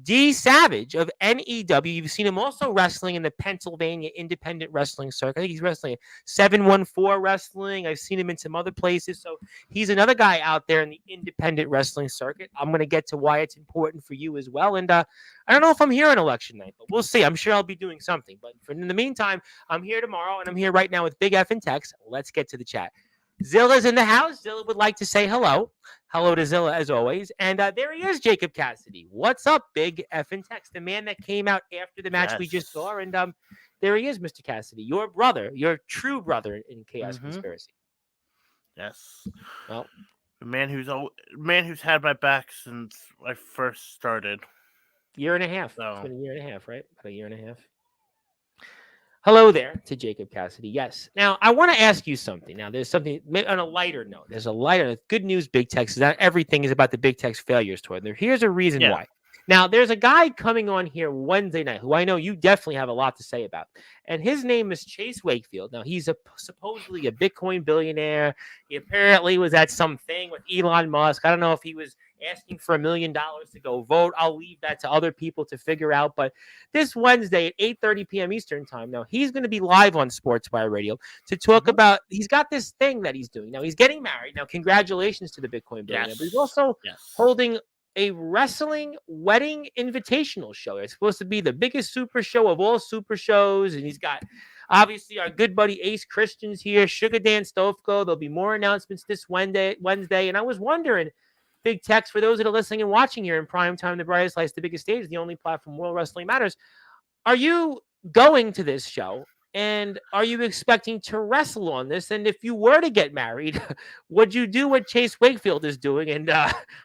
D Savage of NEW. You've seen him also wrestling in the Pennsylvania independent wrestling circuit. I think he's wrestling 714 Wrestling. I've seen him in some other places. So he's another guy out there in the independent wrestling circuit. I'm going to get to why it's important for you as well. And I don't know if I'm here on election night, but we'll see. I'm sure I'll be doing something. But in the meantime, I'm here tomorrow, and I'm here right now with Big F and Tex. Let's get to the chat. Zilla's in the house. Zilla would like to say hello. Hello to Zilla, as always. And there he is, Jacob Cassidy. What's up, Big F and Tex, the man that came out after the match we just saw. And there he is, Mr. Cassidy, your brother, your true brother in Chaos Conspiracy. Yes. Well, the man who's had my back since I first started. Year and a half. So. It's been a year and a half, right? About a year and a half. Hello there to Jacob Cassidy. Yes. Now, I want to ask you something. Now, there's something on a lighter note. There's a lighter good news, Big Tex. Is that everything is about the Big Tex Failures Tour. Here's a reason why. Now, there's a guy coming on here Wednesday night who I know you definitely have a lot to say about. And his name is Chase Wakefield. Now, he's supposedly a Bitcoin billionaire. He apparently was at some thing with Elon Musk. I don't know if he was asking for $1 million to go vote. I'll leave that to other people to figure out. But this Wednesday at 8:30 p.m. Eastern Time, now he's going to be live on Sportswire Radio to talk about, he's got this thing that he's doing. Now, he's getting married. Now, congratulations to the Bitcoin billionaire. But he's also holding a wrestling wedding invitational show. It's supposed to be the biggest super show of all super shows. And he's got, obviously, our good buddy Ace Christian's here, Sugar Dan Stovko. There'll be more announcements this Wednesday. And I was wondering, Big Tex, for those that are listening and watching here in prime time, the brightest lights, the biggest stage, the only platform, World Wrestling Matters. Are you going to this show? And are you expecting to wrestle on this? And if you were to get married, would you do what Chase Wakefield is doing and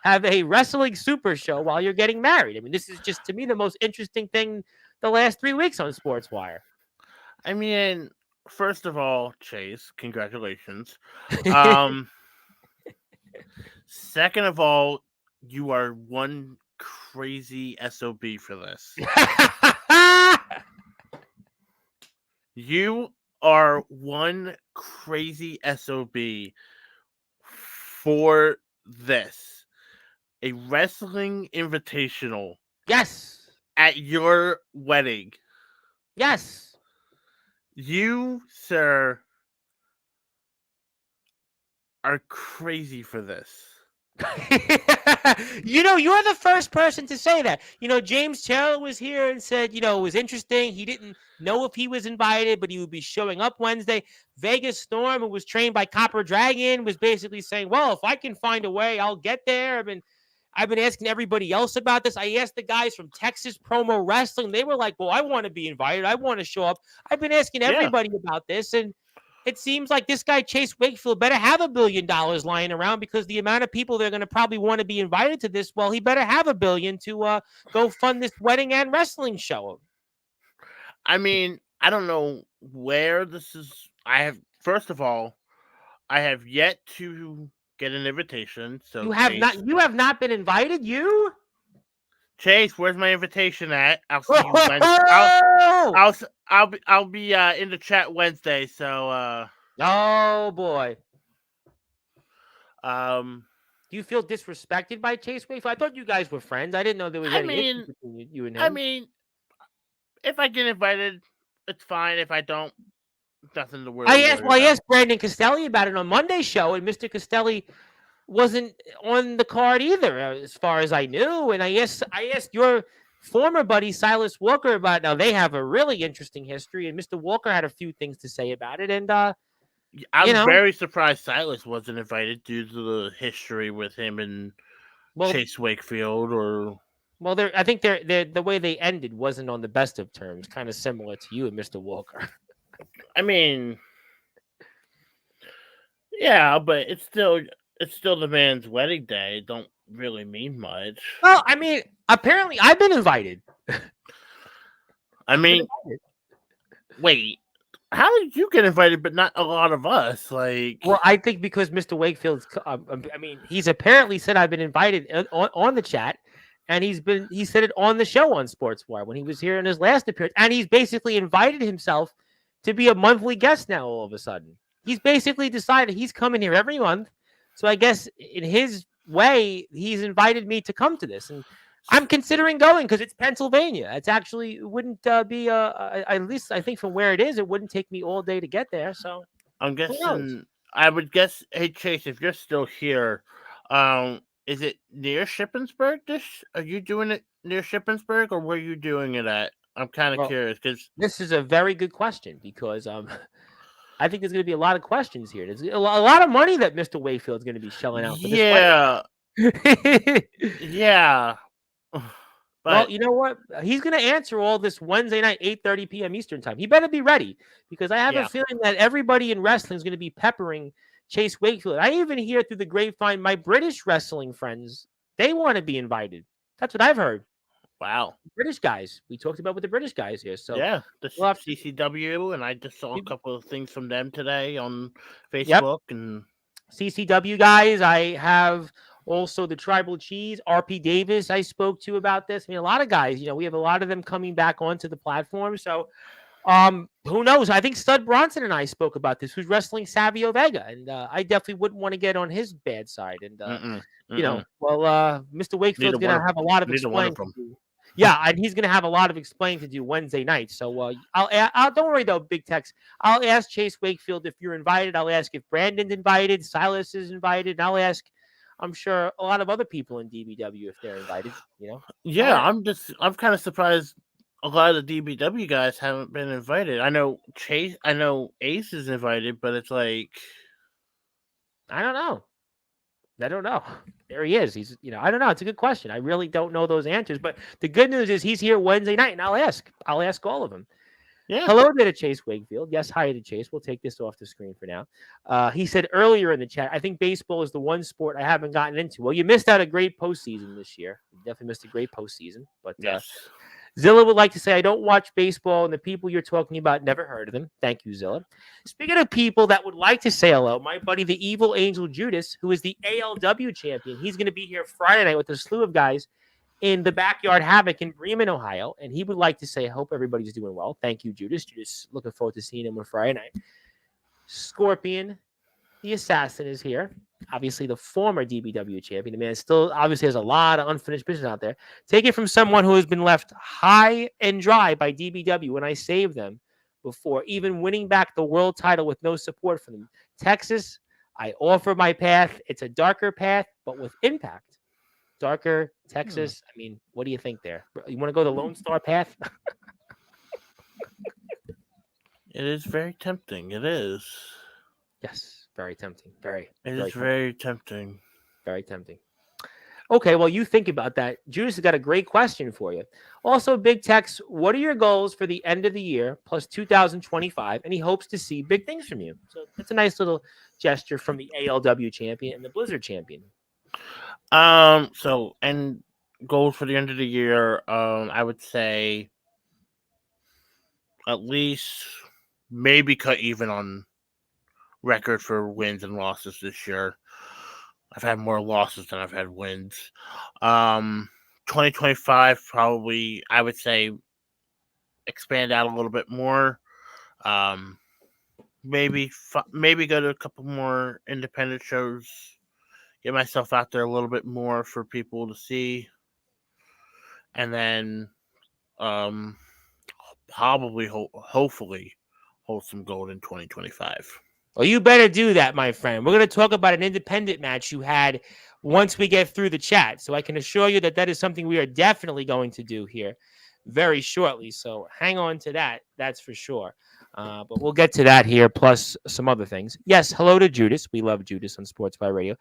have a wrestling super show while you're getting married? I mean, this is just, to me, the most interesting thing the last 3 weeks on Sportswire. I mean, first of all, Chase, congratulations. Second of all, you are one crazy SOB for this. You are one crazy SOB for this. A wrestling invitational. Yes. At your wedding. Yes. You, sir, are crazy for this. You're the first person to say that. James Taylor was here and said, it was interesting. He didn't know if he was invited, but he would be showing up Wednesday. Vegas Storm, who was trained by Copper Dragon, was basically saying, well, if I can find a way, I'll get there. I've been asking everybody else about this. I asked the guys from Texas Promo Wrestling. They were like, well, I want to be invited. I want to show up. I've been asking everybody about this, and it seems like this guy, Chase Wakefield, better have $1 billion lying around, because the amount of people that are going to probably want to be invited to this, well, he better have $1 billion to go fund this wedding and wrestling show. I mean, I don't know where this is. First of all, I have yet to get an invitation. So you have not been invited? You? Chase, where's my invitation at? I'll see you Wednesday. I'll be in the chat Wednesday. So oh boy. Do you feel disrespected by Chase Wakefield? I thought you guys were friends. I didn't know there was any issue between you and him. I mean, if I get invited, it's fine. If I don't, nothing to worry about. I asked Brandon Castelli about it on Monday's show, and Mr. Castelli wasn't on the card either, as far as I knew. And I asked your former buddy Silas Walker about. Now they have a really interesting history, and Mr. Walker had a few things to say about it. And I'm very surprised Silas wasn't invited due to the history with him and Chase Wakefield. I think the way they ended wasn't on the best of terms, kind of similar to you and Mr. Walker. I mean, yeah, but it's still the man's wedding day. It don't really mean much. Well, I mean, apparently I've been invited. I mean, wait, how did you get invited, but not a lot of us? Well, I think because Mr. Wakefield's. He's apparently said I've been invited on the chat, and he said it on the show on Sportswire when he was here in his last appearance, and he's basically invited himself to be a monthly guest now. All of a sudden, he's basically decided he's coming here every month. So I guess in his way, he's invited me to come to this, and I'm considering going because it's Pennsylvania. It's actually wouldn't be at least I think from where it is, it wouldn't take me all day to get there. So I'm guessing. I would guess. Hey Chase, if you're still here, is it near Shippensburg? Are you doing it near Shippensburg, or where are you doing it at? I'm kind of curious because this is a very good question because I think there's going to be a lot of questions here. There's a lot of money that Mr. Wayfield's going to be shelling out for this. Yeah. But, well, you know what? He's going to answer all this Wednesday night, 8:30 p.m. Eastern time. He better be ready because I have a feeling that everybody in wrestling is going to be peppering Chase Wakefield. I even hear through the grapevine, my British wrestling friends, they want to be invited. That's what I've heard. Wow. British guys. We talked about with the British guys here. So yeah, the CCW, and I just saw a couple of things from them today on Facebook. And CCW guys, I have also the Tribal Cheese, RP Davis I spoke to about this. I mean, a lot of guys, we have a lot of them coming back onto the platform. So who knows? I think Stud Bronson and I spoke about this, who's wrestling Savio Vega. And I definitely wouldn't want to get on his bad side. And, Mr. Wakefield's going to have a lot of explaining to do. Yeah, and he's going to have a lot of explaining to do Wednesday night. So I'll don't worry, though, Big Tex. I'll ask Chase Wakefield if you're invited. I'll ask if Brandon's invited, Silas is invited. And I'll ask, I'm sure, a lot of other people in DBW if they're invited, Yeah, I'm kind of surprised a lot of the DBW guys haven't been invited. I know Ace is invited, but it's like I don't know. There he is. He's, I don't know. It's a good question. I really don't know those answers, but the good news is he's here Wednesday night, and I'll ask all of them. Yeah. Hello there to Chase Wakefield. Yes, hi to Chase. We'll take this off the screen for now. He said earlier in the chat, I think baseball is the one sport I haven't gotten into. Well, you missed out a great postseason this year. You definitely missed a great postseason. But yes. Zilla would like to say, I don't watch baseball, and the people you're talking about, never heard of them. Thank you, Zilla. Speaking of people that would like to say hello, my buddy, the Evil Angel Judas, who is the ALW champion, he's going to be here Friday night with a slew of guys in the Backyard Havoc in Bremen, Ohio, and he would like to say, I hope everybody's doing well. Thank you, Judas. Judas, looking forward to seeing him on Friday night. Scorpion, the Assassin, is here. Obviously, the former DBW champion. The man still obviously has a lot of unfinished business out there. Take it from someone who has been left high and dry by DBW when I saved them before even winning back the world title with no support from them. Texas, I offer my path. It's a darker path, but with impact. Darker, Texas. I mean, what do you think there? You want to go the Lone Star path? It is very tempting. It is. Yes, very tempting. Very. It very is very tempting. Very tempting. Okay, well, you think about that. Judas has got a great question for you. Also, Big Tex, what are your goals for the end of the year plus 2025? And he hopes to see big things from you. So that's a nice little gesture from the ALW champion and the Blizzard champion. So, and goals for the end of the year, I would say at least maybe cut even on record for wins and losses this year. I've had more losses than I've had wins. 2025 probably, I would say, expand out a little bit more. Maybe go to a couple more independent shows. Get myself out there a little bit more for people to see, and then probably hopefully hold some gold in 2025. Well, you better do that, my friend. We're going to talk about an independent match you had once we get through the chat. So I can assure you that is something we are definitely going to do here very shortly. So hang on to that. That's for sure. But we'll get to that here, plus some other things. Yes, hello to Judas. We love Judas on Sportswire Radio.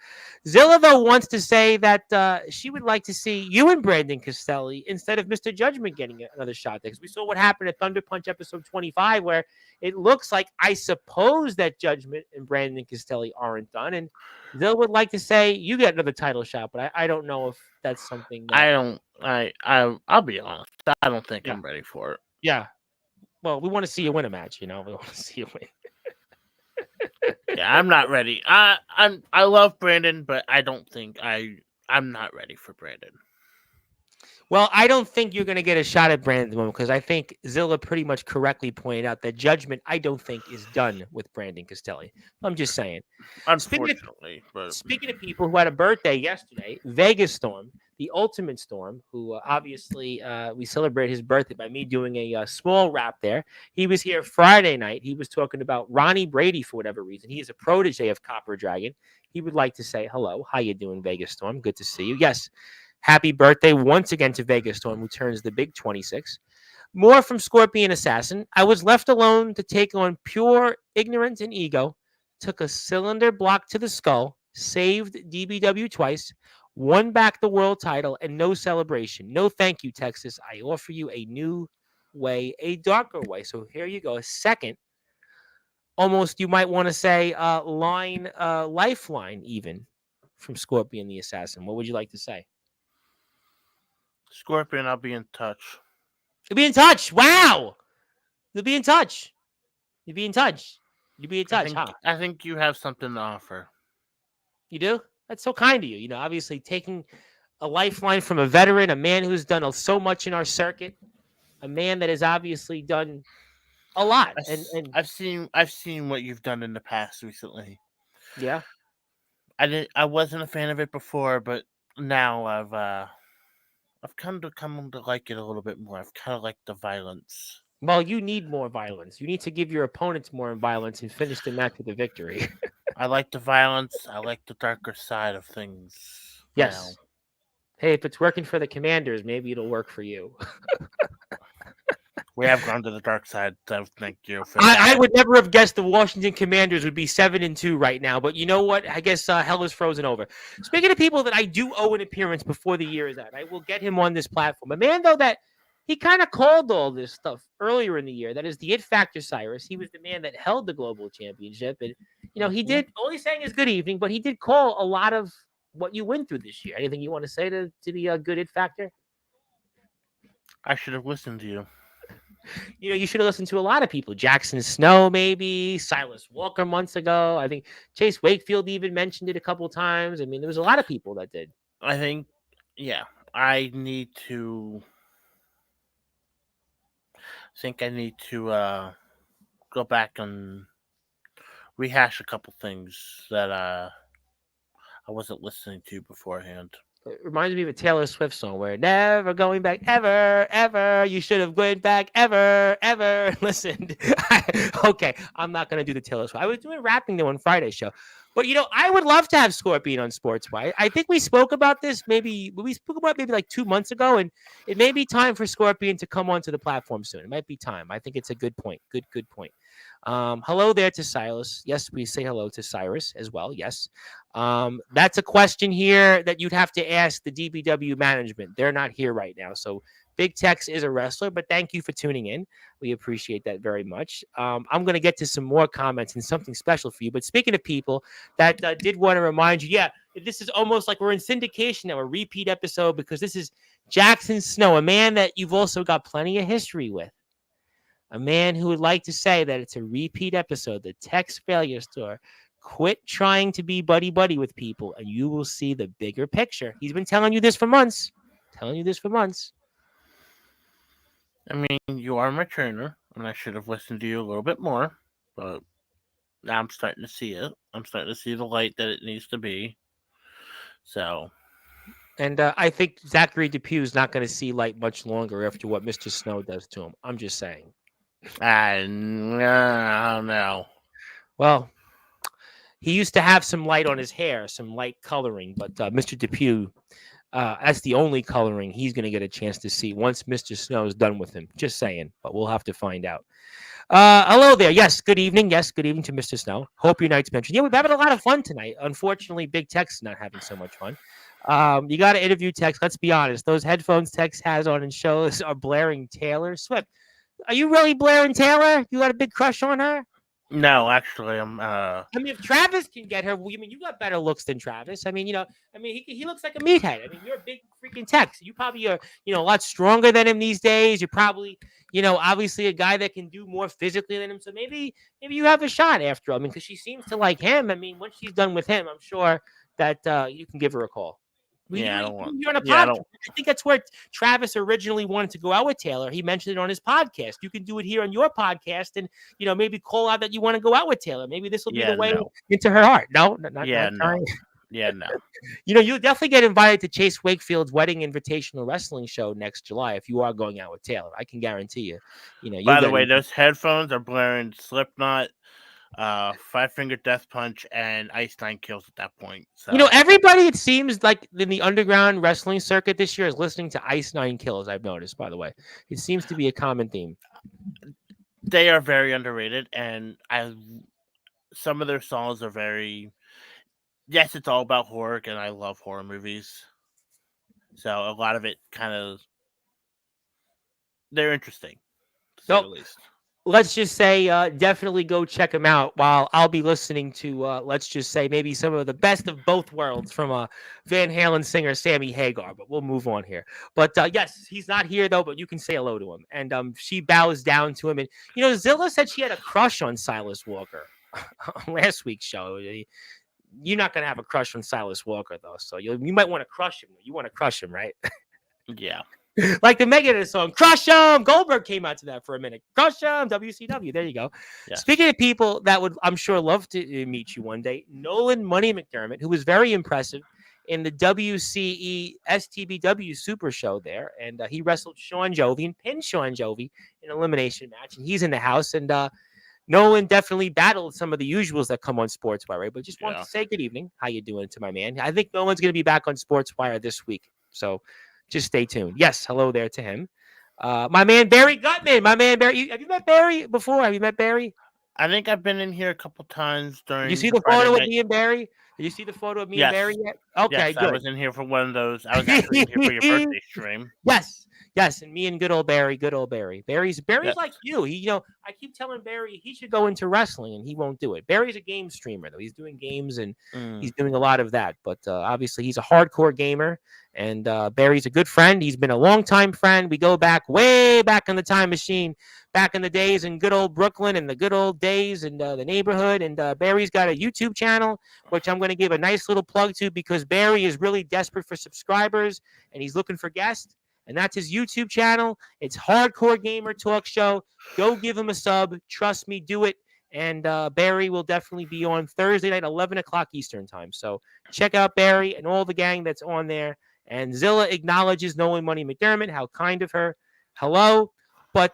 Zilla, though, wants to say that she would like to see you and Brandon Castelli instead of Mr. Judgment getting another shot there. Because we saw what happened at Thunder Punch episode 25, where it looks like, I suppose, that Judgment and Brandon Castelli aren't done. And Zilla would like to say you get another title shot, but I don't know if that's something that... I'll be honest. I don't think I'm ready for it. Yeah. Well, we want to see you win a match, We want to see you win. Yeah, I'm not ready. I love Brandon, but I don't think I'm not ready for Brandon. Well, I don't think you're going to get a shot at Brandon at the moment because I think Zilla pretty much correctly pointed out that Judgment, I don't think, is done with Brandon Castelli. I'm just saying. Unfortunately. Speaking of people who had a birthday yesterday, Vegas Storm, the Ultimate Storm, who obviously we celebrate his birthday by me doing a small rap there. He was here Friday night. He was talking about Ronnie Brady for whatever reason. He is a protege of Copper Dragon. He would like to say hello. How you doing, Vegas Storm? Good to see you. Yes. Happy birthday once again to Vegas Storm, who turns the big 26. More from Scorpion Assassin. I was left alone to take on pure ignorance and ego. Took a cylinder block to the skull. Saved DBW twice. Won back the world title and no celebration. No thank you, Texas. I offer you a new way, a darker way. So here you go. A second, almost you might want to say lifeline even from Scorpion the Assassin. What would you like to say? Scorpion, I'll be in touch. You'll be in touch. Wow. You'll be in touch. You'll be in touch. You'll be in touch, I think you have something to offer. You do? That's so kind of you. Obviously taking a lifeline from a veteran, a man who's done so much in our circuit, a man that has obviously done a lot. And I've seen what you've done in the past recently. Yeah. I wasn't a fan of it before, but now I've come to like it a little bit more. I've kind of liked the violence. Well, you need more violence. You need to give your opponents more violence and finish the match with a victory. I like the violence. I like the darker side of things. Yes. Now. Hey, if it's working for the Commanders, maybe it'll work for you. We have gone to the dark side, so thank you. I would never have guessed the Washington Commanders would be 7-2 right now, but you know what? I guess hell is frozen over. Speaking of people that I do owe an appearance before the year is out, I will get him on this platform. A man, though, that he kind of called all this stuff earlier in the year. That is the It Factor Cyrus. He was the man that held the global championship, and he did. All he's saying is good evening, but he did call a lot of what you went through this year. Anything you want to say to the good It Factor? I should have listened to you. You should have listened to a lot of people. Jackson Snow, maybe. Silas Walker months ago. I think Chase Wakefield even mentioned it a couple of times. I mean, there was a lot of people that did. I think, I need to go back and rehash a couple things that I wasn't listening to beforehand. It reminds me of a Taylor Swift song where never going back ever, ever. You should have went back ever, ever. Listen, okay, I'm not going to do the Taylor Swift. I was doing rapping though on Friday's show. But, I would love to have Scorpion on Sportswire. I think we spoke about this maybe like 2 months ago, and it may be time for Scorpion to come onto the platform soon. It might be time. I think it's a good point. Good point. Hello there to Silas. Yes, we say hello to Cyrus as well. Yes. That's a question here that you'd have to ask the DBW management. They're not here right now. So Big Tex is a wrestler, but thank you for tuning in. We appreciate that very much. I'm going to get to some more comments and something special for you. But speaking of people that did want to remind you, this is almost like we're in syndication now, a repeat episode, because this is Jackson Snow, a man that you've also got plenty of history with. A man who would like to say that it's a repeat episode, the Tex Failure Store. Quit trying to be buddy-buddy with people, and you will see the bigger picture. He's been telling you this for months. I mean, you are my trainer, and I should have listened to you a little bit more, but now I'm starting to see it. I'm starting to see the light that it needs to be. So... And I think Zachary Depew is not going to see light much longer after what Mr. Snow does to him. I'm just saying. I don't know. Well, he used to have some light on his hair, some light coloring, but Mr. Depew, that's the only coloring he's going to get a chance to see once Mr. Snow is done with him. Just saying, but we'll have to find out. Hello there. Yes, good evening. Yes, good evening to Mr. Snow. Hope your night's mentioned. Yeah, we're having a lot of fun tonight. Unfortunately, Big Tex is not having so much fun. You got to interview Tex. Let's be honest. Those headphones Tex has on in shows are blaring Taylor Swift. Are you really blaring Taylor? You got a big crush on her? No, actually, I'm. I mean, if Travis can get her, you got better looks than Travis. I mean, he looks like a meathead. I mean, you're a big freaking Tex. You probably are, a lot stronger than him these days. You're probably, obviously a guy that can do more physically than him. So maybe you have a shot after all. I mean, because she seems to like him. I mean, once she's done with him, I'm sure that you can give her a call. I think that's where Travis originally wanted to go out with Taylor. He mentioned it on his podcast. You can do it here on your podcast, and maybe call out that you want to go out with Taylor. Maybe this will be the way into her heart. No. You'll definitely get invited to Chase Wakefield's wedding invitational wrestling show next July if you are going out with Taylor. I can guarantee you. By the way, those headphones are blaring Slipknot, Five Finger Death Punch, and Ice Nine Kills at that point. So. Everybody, it seems like in the underground wrestling circuit this year is listening to Ice Nine Kills. I've noticed, by the way, it seems to be a common theme. They are very underrated, and some of their songs are very. Yes, it's all about horror, and I love horror movies. So a lot of it they're interesting, to say the least. Let's just say definitely go check them out while I'll be listening to, let's just say, maybe some of the best of both worlds from Van Halen singer Sammy Hagar. But we'll move on here. But yes, he's not here, though, but you can say hello to him. And she bows down to him. And, Zilla said she had a crush on Silas Walker on last week's show. You're not going to have a crush on Silas Walker, though. So you might want to crush him. You want to crush him, right? Yeah. Like the Megadeth song, Crush 'em! Goldberg came out to that for a minute. Crush 'em! WCW. There you go. Yeah. Speaking of people that would, I'm sure, love to meet you one day, Nolan Money McDermott, who was very impressive in the WCE STBW Super Show there. And he wrestled Sean Jovi and pinned Sean Jovi in an elimination match. And he's in the house. And Nolan definitely battled some of the usuals that come on Sportswire, right? But just want to say good evening. How you doing to my man? I think Nolan's going to be back on Sportswire this week. So just stay tuned. Yes, hello there to him. My man Barry Gutman. My man Barry. Have you met Barry before? Have you met Barry? I think I've been in here a couple times during. You see the photo with me and Barry? Did you see the photo of me and Barry yet? Okay, yes, good. I was in here for one of those. I was actually in here for your birthday stream. Yes, and me and good old Barry. Barry's like you. I keep telling Barry he should go into wrestling, and he won't do it. Barry's a game streamer, though. He's doing games, and he's doing a lot of that. But obviously, he's a hardcore gamer, and Barry's a good friend. He's been a longtime friend. We go back way back in the time machine, back in the days in good old Brooklyn and the good old days in the neighborhood. And Barry's got a YouTube channel, which I'm going to give a nice little plug to because Barry is really desperate for subscribers, and he's looking for guests. And that's his YouTube channel. It's Hardcore Gamer Talk Show. Go give him a sub. Trust me, do it. And Barry will definitely be on Thursday night, 11 o'clock Eastern time. So check out Barry and all the gang that's on there. And Zilla acknowledges Nolan Money McDermott. How kind of her. Hello. But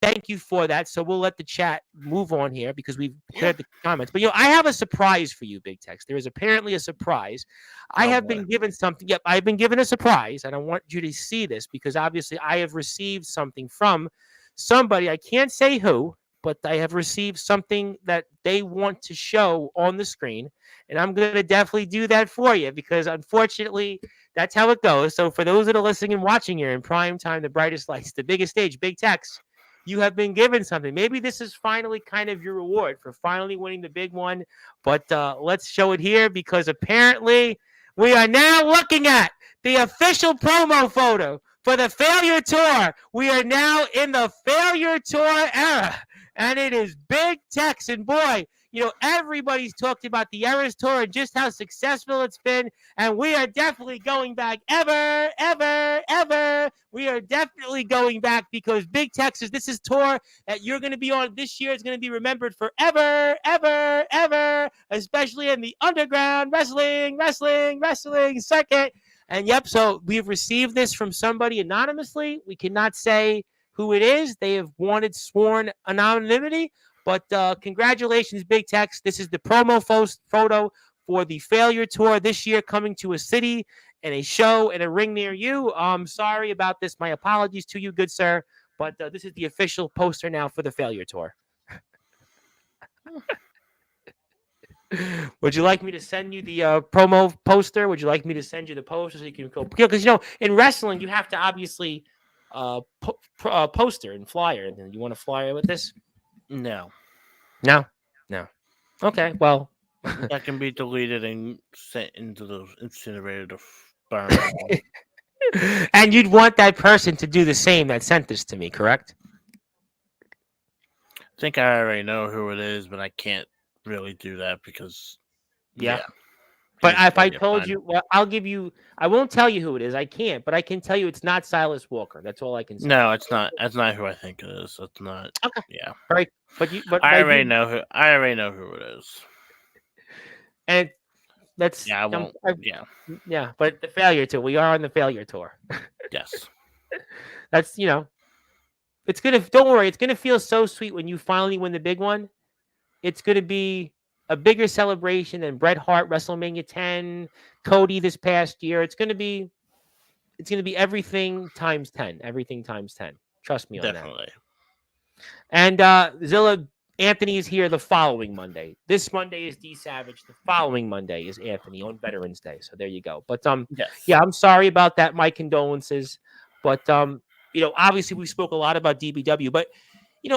thank you for that. So we'll let the chat move on here because we've cleared the comments. But, I have a surprise for you, Big Tex. There is apparently a surprise. I have been given something. Yep, I've been given a surprise. And I want you to see this because obviously I have received something from somebody. I can't say who, but I have received something that they want to show on the screen. And I'm going to definitely do that for you because unfortunately, that's how it goes. So for those that are listening and watching here in prime time, the brightest lights, the biggest stage, Big Tex, you have been given something. Maybe this is finally kind of your reward for finally winning the big one. But let's show it here because apparently we are now looking at the official promo photo for the Failure Tour. We are now in the Failure Tour era. And it is Big Tex. And boy, everybody's talked about the Eras Tour and just how successful it's been. And we are definitely going back ever. We are definitely going back because Big Tex this is tour that you're going to be on this year. It's going to be remembered forever, especially in the underground wrestling circuit. And yep, so we've received this from somebody anonymously. We cannot say who it is. They have wanted sworn anonymity. But congratulations, Big Tex. This is the promo photo for the Failure Tour this year, coming to a city and a show and a ring near you. I'm sorry about this. My apologies to you, good sir. But this is the official poster now for the Failure Tour. Would you like me to send you the promo poster? Would you like me to send you the poster so you can go? Because, in wrestling, you have to obviously poster and flyer. You want a flyer with this? No. Okay, well. That can be deleted and sent into the incinerator to burn. And you'd want that person to do the same that sent this to me, correct? I think I already know who it is, but I can't really do that because But if I told you, well, I won't tell you who it is. I can't, but I can tell you it's not Silas Walker. That's all I can say. No, it's not. That's not who I think it is. That's not. Okay. Yeah. Right. But I already know who it is. And that's I won't. Yeah, but the Failure Tour. We are on the Failure Tour. Yes. That's it's gonna. Don't worry. It's gonna feel so sweet when you finally win the big one. It's gonna be a bigger celebration than Bret Hart WrestleMania 10, Cody this past year. It's gonna be everything times 10. Everything times 10. Trust me on that. Definitely. And Zilla Anthony is here the following Monday. This Monday is D Savage. The following Monday is Anthony on Veterans Day. So there you go. But yeah, I'm sorry about that. My condolences. But obviously we spoke a lot about DBW, but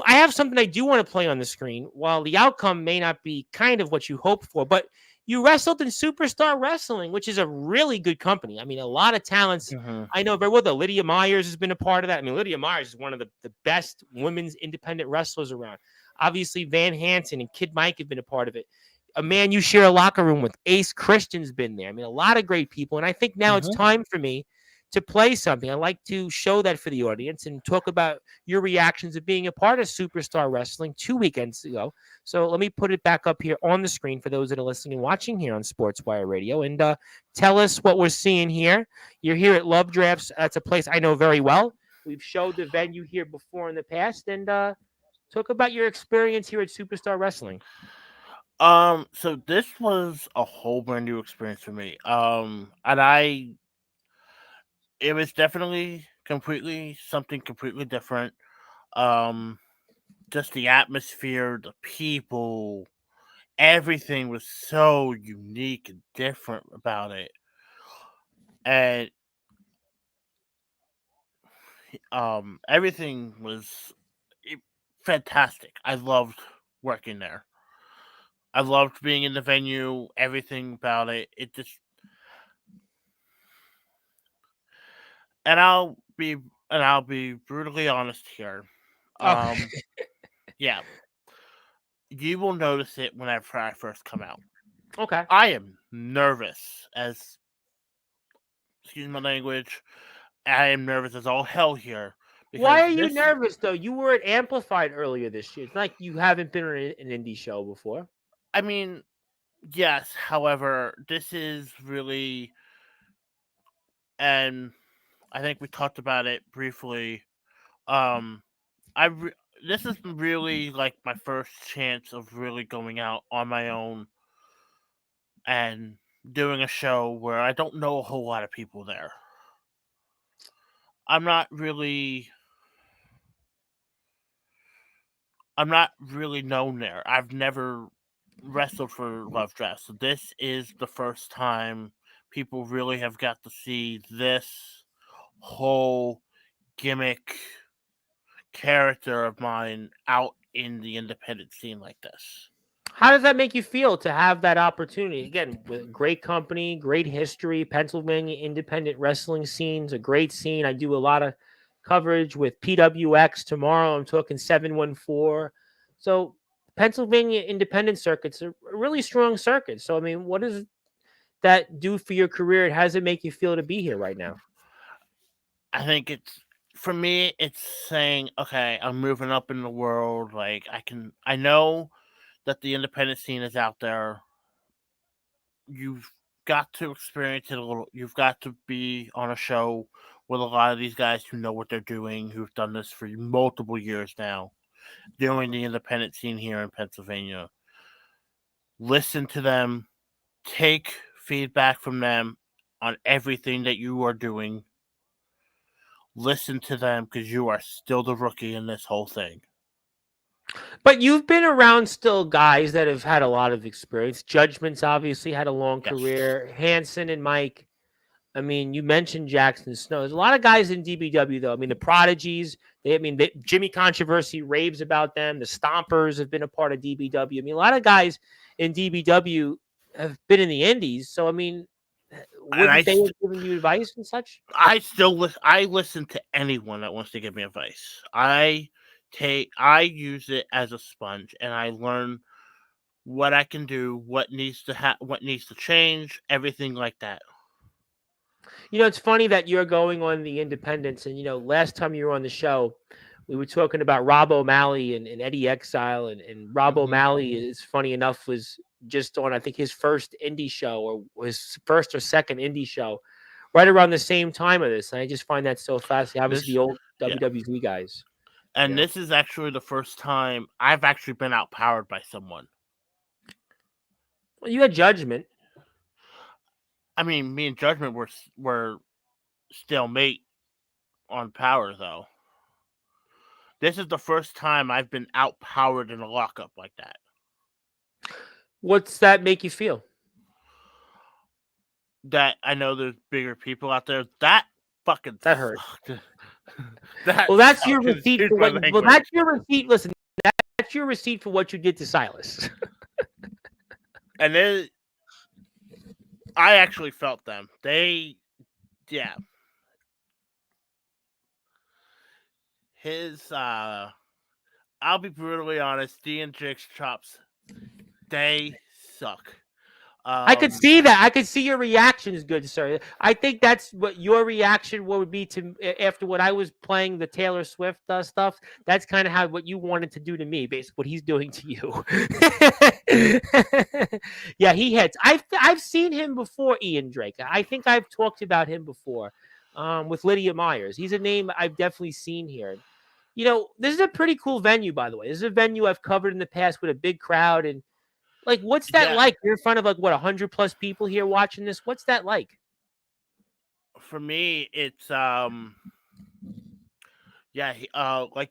I have something I do want to play on the screen. While the outcome may not be kind of what you hoped for, but you wrestled in Superstar Wrestling, which is a really good company. I mean, a lot of talents. I know very well that Lydia Myers has been a part of that. I mean, Lydia Myers is one of the best women's independent wrestlers around. Obviously, Van Hansen and Kid Mike have been a part of it. A man you share a locker room with, Ace Christian's been there. I mean, a lot of great people. And I think now it's time for me to play something. I like to show that for the audience and talk about your reactions of being a part of Superstar Wrestling 2 weekends ago. So let me put it back up here on the screen for those that are listening and watching here on Sportswire Radio. And tell us what we're seeing here. You're here at Love Drafts. That's a place I know very well. We've showed the venue here before in the past. And talk about your experience here at Superstar Wrestling. So this was a whole brand new experience for me. And it was definitely something completely different. Just the atmosphere, the people, everything was so unique and different about it. And everything was fantastic. I loved working there. I loved being in the venue, everything about it. It just, and I'll be brutally honest here. Yeah, you will notice it whenever I first come out. Okay. I am nervous excuse my language. I am nervous as all hell here Why are you nervous, though? You were at Amplified earlier this year. It's not like you haven't been on an indie show before. I mean, yes. However, this is really, and I think we talked about it briefly. This is really like my first chance of really going out on my own and doing a show where I don't know a whole lot of people there. I'm not really known there. I've never wrestled for Love Dress. So this is the first time people really have got to see this whole gimmick character of mine out in the independent scene like this. How does that make you feel to have that opportunity? Again, with great company, great history, Pennsylvania independent wrestling scene's a great scene. I do a lot of coverage with PWX tomorrow. I'm talking 714. So Pennsylvania independent circuit's a really strong circuit. So, I mean, what does that do for your career? How does it make you feel to be here right now? I think for me, it's saying, okay, I'm moving up in the world. Like I know that the independent scene is out there. You've got to experience it a little. You've got to be on a show with a lot of these guys who know what they're doing, who've done this for multiple years now, doing the independent scene here in Pennsylvania. Listen to them, take feedback from them on everything that you are doing. Listen to them because you are still the rookie in this whole thing. But you've been around still guys that have had a lot of experience. Judgment's obviously had a long career. Hanson and Mike. I mean, you mentioned Jackson Snow. There's a lot of guys in DBW, though. I mean, the Prodigies. Jimmy Controversy raves about them. The Stompers have been a part of DBW. I mean, a lot of guys in DBW have been in the Indies. So, I mean, wouldn't they have given you advice and such? I listen to anyone that wants to give me advice. I use it as a sponge, and I learn what I can do, what needs to change, everything like that. You know, it's funny that you're going on the independents, and last time you were on the show, we were talking about Rob O'Malley and Eddie Exile, and Rob O'Malley is funny enough was just on I think his first indie show or his first or second indie show, right around the same time of this, and I just find that so fascinating. Obviously, the old WWE guys. And this is actually the first time I've actually been outpowered by someone. Well, you had Judgment. I mean, me and Judgment were still mate on power, though. This is the first time I've been outpowered in a lockup like that. What's that make you feel? That I know there's bigger people out there. That hurt. That's your receipt for what. Well, that's your receipt. Listen, that's your receipt for what you did to Silas. And then I actually felt them. I'll be brutally honest, D and Jake's chops, they suck. I could see that. I could see your reactions, good sir. I think that's what your reaction would be to after what I was playing the Taylor Swift stuff. That's kind of what you wanted to do to me, basically what he's doing to you. Yeah, he hits. I've seen him before, Ian Drake. I think I've talked about him before with Lydia Myers. He's a name I've definitely seen here. This is a pretty cool venue, by the way. This is a venue I've covered in the past with a big crowd. And like, what's that like? You're in front of 100 plus people here watching this. What's that like? For me, it's like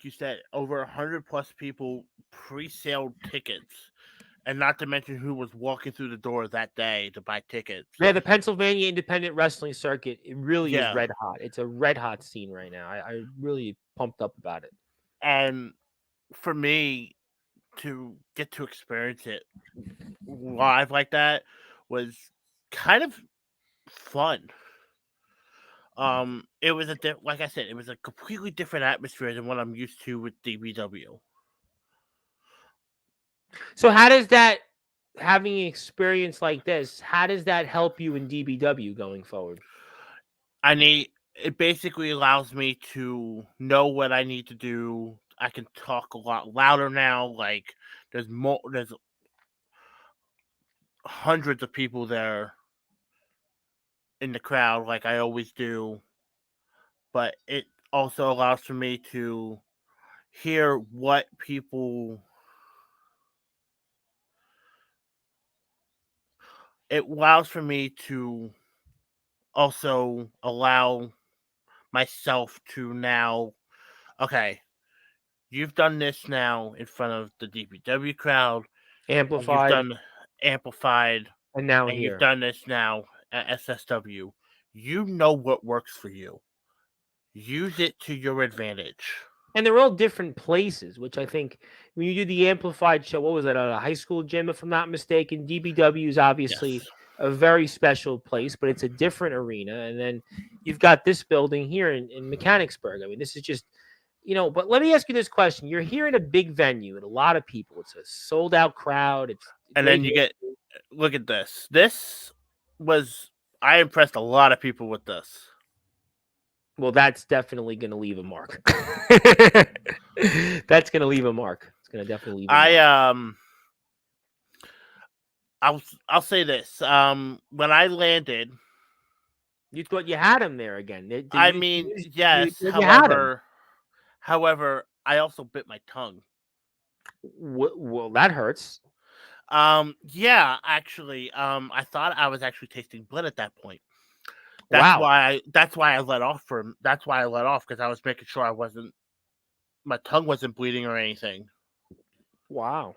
you said, over 100 plus people pre-sale tickets, and not to mention who was walking through the door that day to buy tickets. Yeah, the Pennsylvania independent wrestling circuit, it really is red hot. It's a red hot scene right now. I really pumped up about it. And for me to get to experience it live like that was kind of fun. It was like I said, it was a completely different atmosphere than what I'm used to with DBW. So how does that, having an experience like this, how does that help you in DBW going forward? I need it basically allows me to know what I need to do. I can talk a lot louder now. Like there's hundreds of people there in the crowd, like I always do. But it also allows for me to hear what people. It allows for me to also allow myself to now. Okay, you've done this now in front of the DPW crowd. Amplified. You've done amplified, and now and here. you've done this now at SSW. You know what works for you. Use it to your advantage. And they're all different places, which I think when you do the amplified show, what was that, at a high school gym, if I'm not mistaken? DBW is obviously Yes. a very special place, but it's a different arena. And then you've got this building here in Mechanicsburg. I mean, this is just, but let me ask you this question. You're here in a big venue and a lot of people. It's a sold out crowd. And then you look at this. I impressed a lot of people with this. Well, that's definitely going to leave a mark. That's going to leave a mark. It's going to definitely leave a mark. I'll say this. When I landed, you thought you had him there again. Yes. However, I also bit my tongue. Well, that hurts. Yeah, actually, I thought I was actually tasting blood at that point. Wow. That's why I let off because I was making sure my tongue wasn't bleeding or anything. Wow.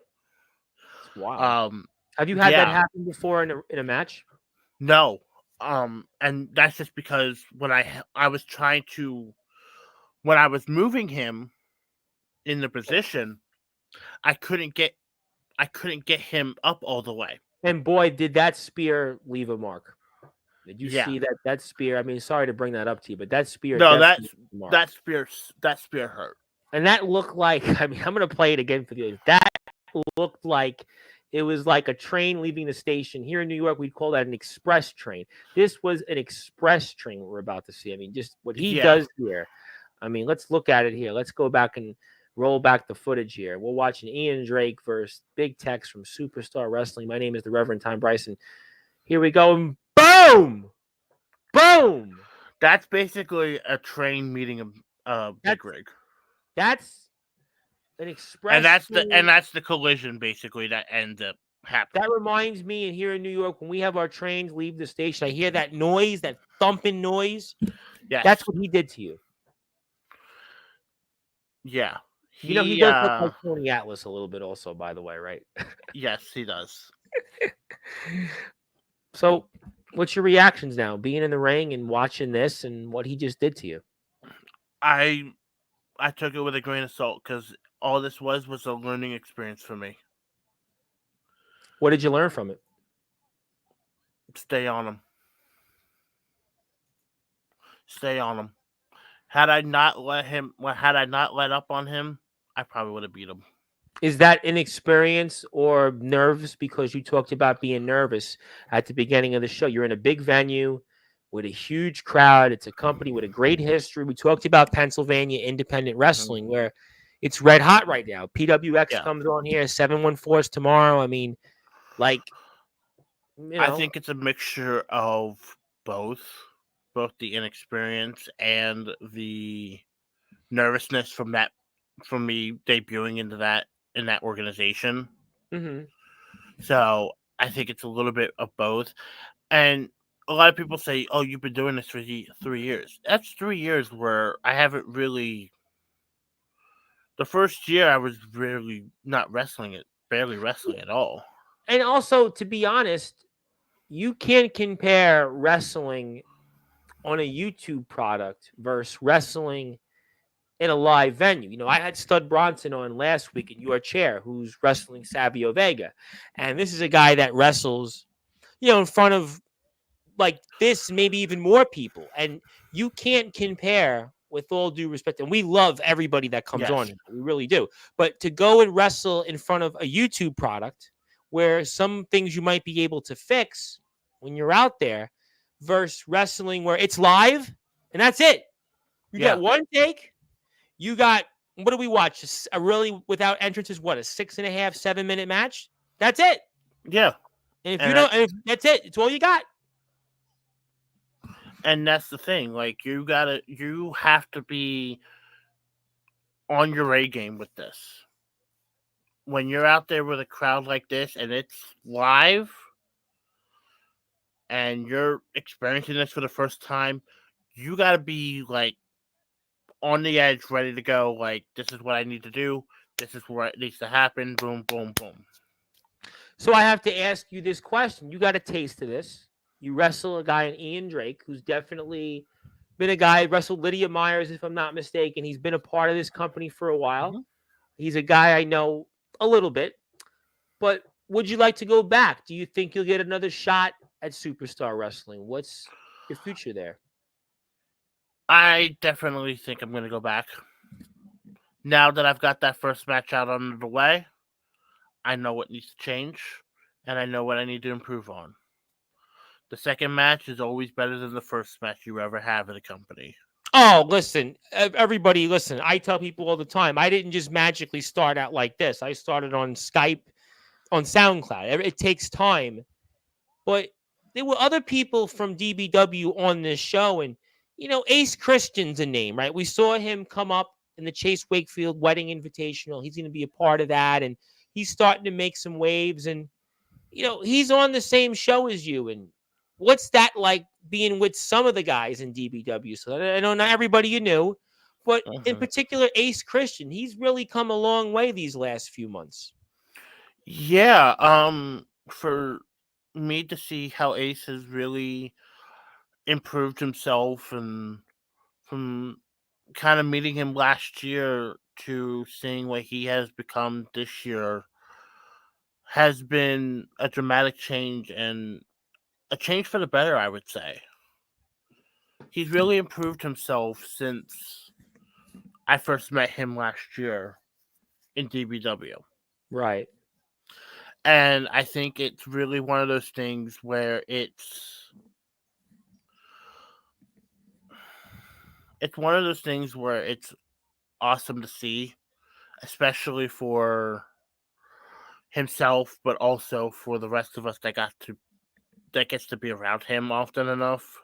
Wow. Have you had that happen before in a match? No. And that's just because when I was moving him in the position, I couldn't get him up all the way. And boy, did that spear leave a mark. Did you see that spear? I mean, sorry to bring that up to you, but that spear. No, that spear hurt. And that looked like, I mean, I'm going to play it again for you. That looked like it was like a train leaving the station. Here in New York, we'd call that an express train. This was an express train we're about to see. I mean, just what he does here. I mean, let's look at it here. Let's go back and roll back the footage here. We're watching Ian Drake versus Big Tex from Superstar Wrestling. My name is the Reverend Tom Bryson. Here we go. And boom! Boom! That's basically a train meeting a big rig. That's an express. And that's the collision basically that ends up happening. That reminds me, and here in New York, when we have our trains leave the station, I hear that noise, that thumping noise. Yes. That's what he did to you. Yeah. He does look like Tony Atlas a little bit also, by the way, right? Yes, he does. So, what's your reactions now, being in the ring and watching this and what he just did to you? I took it with a grain of salt because all this was a learning experience for me. What did you learn from it? Stay on him. Stay on him. Had I not let up on him, I probably would have beat him. Is that inexperience or nerves? Because you talked about being nervous at the beginning of the show. You're in a big venue with a huge crowd. It's a company with a great history. We talked about Pennsylvania independent wrestling, where it's red hot right now. PWX comes on here, 714 tomorrow. I mean, like, I think it's a mixture of both the inexperience and the nervousness from me debuting in that organization. Mm-hmm. So I think it's a little bit of both. And a lot of people say, "Oh, you've been doing this for 3 years." That's 3 years where I haven't really. The first year I was really not barely wrestling at all. And also, to be honest, you can't compare wrestling on a YouTube product versus wrestling in a live venue. I had Stud Bronson on last week in your chair, who's wrestling Savio Vega. And this is a guy that wrestles, in front of like this, maybe even more people. And you can't compare, with all due respect. And we love everybody that comes on. We really do. But to go and wrestle in front of a YouTube product where some things you might be able to fix when you're out there versus wrestling where it's live And that's it. You Yeah. get one take. You got, what do we watch? A really, without entrances, what, a 6.5, 7-minute match? That's it. Yeah. And if that's it. It's all you got. And that's the thing. Like, you have to be on your A game with this. When you're out there with a crowd like this and it's live and you're experiencing this for the first time, you got to be like on the edge, ready to go. Like, this is what I need to do. This is what needs to happen. Boom, boom, boom. So I have to ask you this question. You got a taste of this. You wrestle a guy in Ian Drake, who's definitely been a guy, wrestled Lydia Myers, if I'm not mistaken. He's been a part of this company for a while. Mm-hmm. He's a guy I know a little bit. But would you like to go back? Do you think you'll get another shot at Superstar Wrestling? What's your future there? I definitely think I'm going to go back. Now that I've got that first match out on the way, I know what needs to change, and I know what I need to improve on. The second match is always better than the first match you ever have in a company. Oh, listen, everybody, listen. I tell people all the time, I didn't just magically start out like this. I started on Skype, on SoundCloud. It takes time. But there were other people from DBW on this show, and Ace Christian's a name, right? We saw him come up in the Chase Wakefield Wedding Invitational. He's going to be a part of that, and he's starting to make some waves. And he's on the same show as you. And what's that like being with some of the guys in DBW? So I know not everybody you knew, but in particular, Ace Christian, he's really come a long way these last few months. Yeah, for me to see how Ace has really improved himself, and from kind of meeting him last year to seeing what he has become this year has been a dramatic change, and a change for the better, I would say. He's really improved himself since I first met him last year in DBW. Right. And I think it's really one of those things where it's one of those things where it's awesome to see, especially for himself, but also for the rest of us that gets to be around him often enough.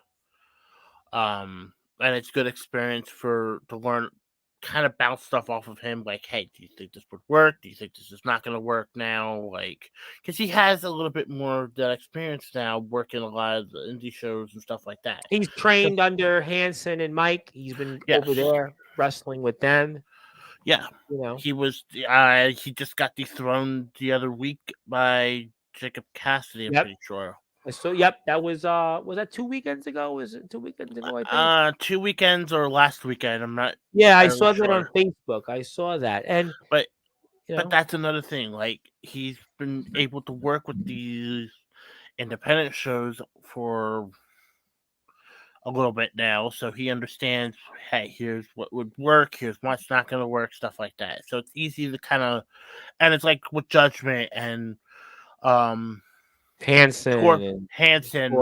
And it's good experience to learn, kind of bounce stuff off of him. Like, hey, do you think this would work? Do you think this is not going to work now? Like, because he has a little bit more of that experience now, working a lot of the indie shows and stuff like that. He's trained under Hanson and Mike. He's been over there wrestling with them. Yeah, he was. He just got dethroned the other week by Jacob Cassidy. I'm pretty sure. So, that was that 2 weekends ago? Was it 2 weekends ago? I think 2 weekends or last weekend. I'm not. Yeah, I saw that on Facebook. I saw that, but that's another thing. Like, he's been able to work with these independent shows for a little bit now, so he understands, hey, here's what would work, here's what's not going to work, stuff like that. So it's easy to kind of, and it's like with Judgment and Hanson,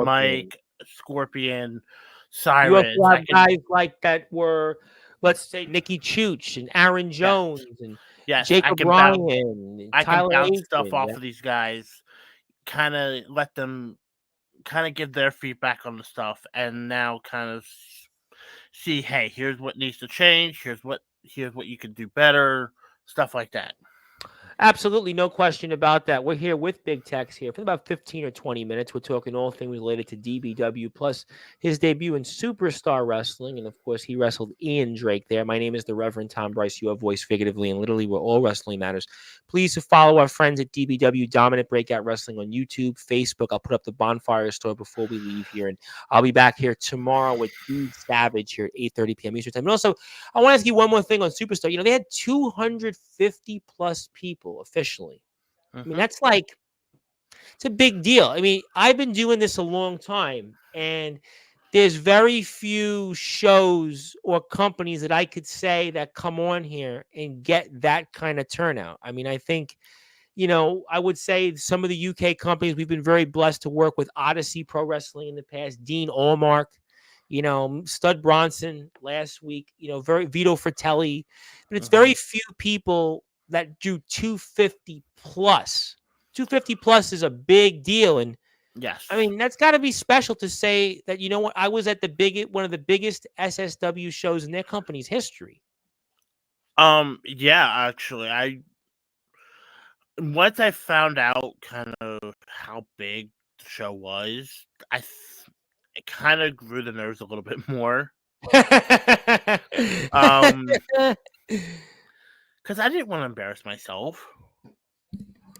Mike, Scorpion, Siren. You have guys like that were, let's say, Nikki Chooch and Aaron Jones and Jacob Ryan. I can bounce stuff off of these guys, kind of let them kind of give their feedback on the stuff, and now kind of see, hey, here's what needs to change, here's what you can do better, stuff like that. Absolutely, no question about that. We're here with Big Tex here for about 15 or 20 minutes. We're talking all things related to DBW, plus his debut in Superstar Wrestling. And, of course, he wrestled Ian Drake there. My name is the Reverend Tom Bryce, your voice figuratively and literally where all wrestling matters. Please follow our friends at DBW Dominant Breakout Wrestling on YouTube, Facebook. I'll put up the Bonfire store before we leave here. And I'll be back here tomorrow with Dude Savage here at 8:30 p.m. Eastern Time. And also, I want to ask you one more thing on Superstar. They had 250-plus people officially. I mean, that's like, it's a big deal. I mean, I've been doing this a long time, and there's very few shows or companies that I could say that come on here and get that kind of turnout. I mean, I think, I would say some of the UK companies, we've been very blessed to work with Odyssey Pro Wrestling in the past, Dean Allmark, Stud Bronson last week, very Vito Fratelli, but it's very few people that do 250 plus. 250 plus is a big deal. And yes, I mean, that's got to be special to say that, what, I was at one of the biggest SSW shows in their company's history. Yeah, actually, once I found out kind of how big the show was, it kind of grew the nerves a little bit more. Because I didn't want to embarrass myself.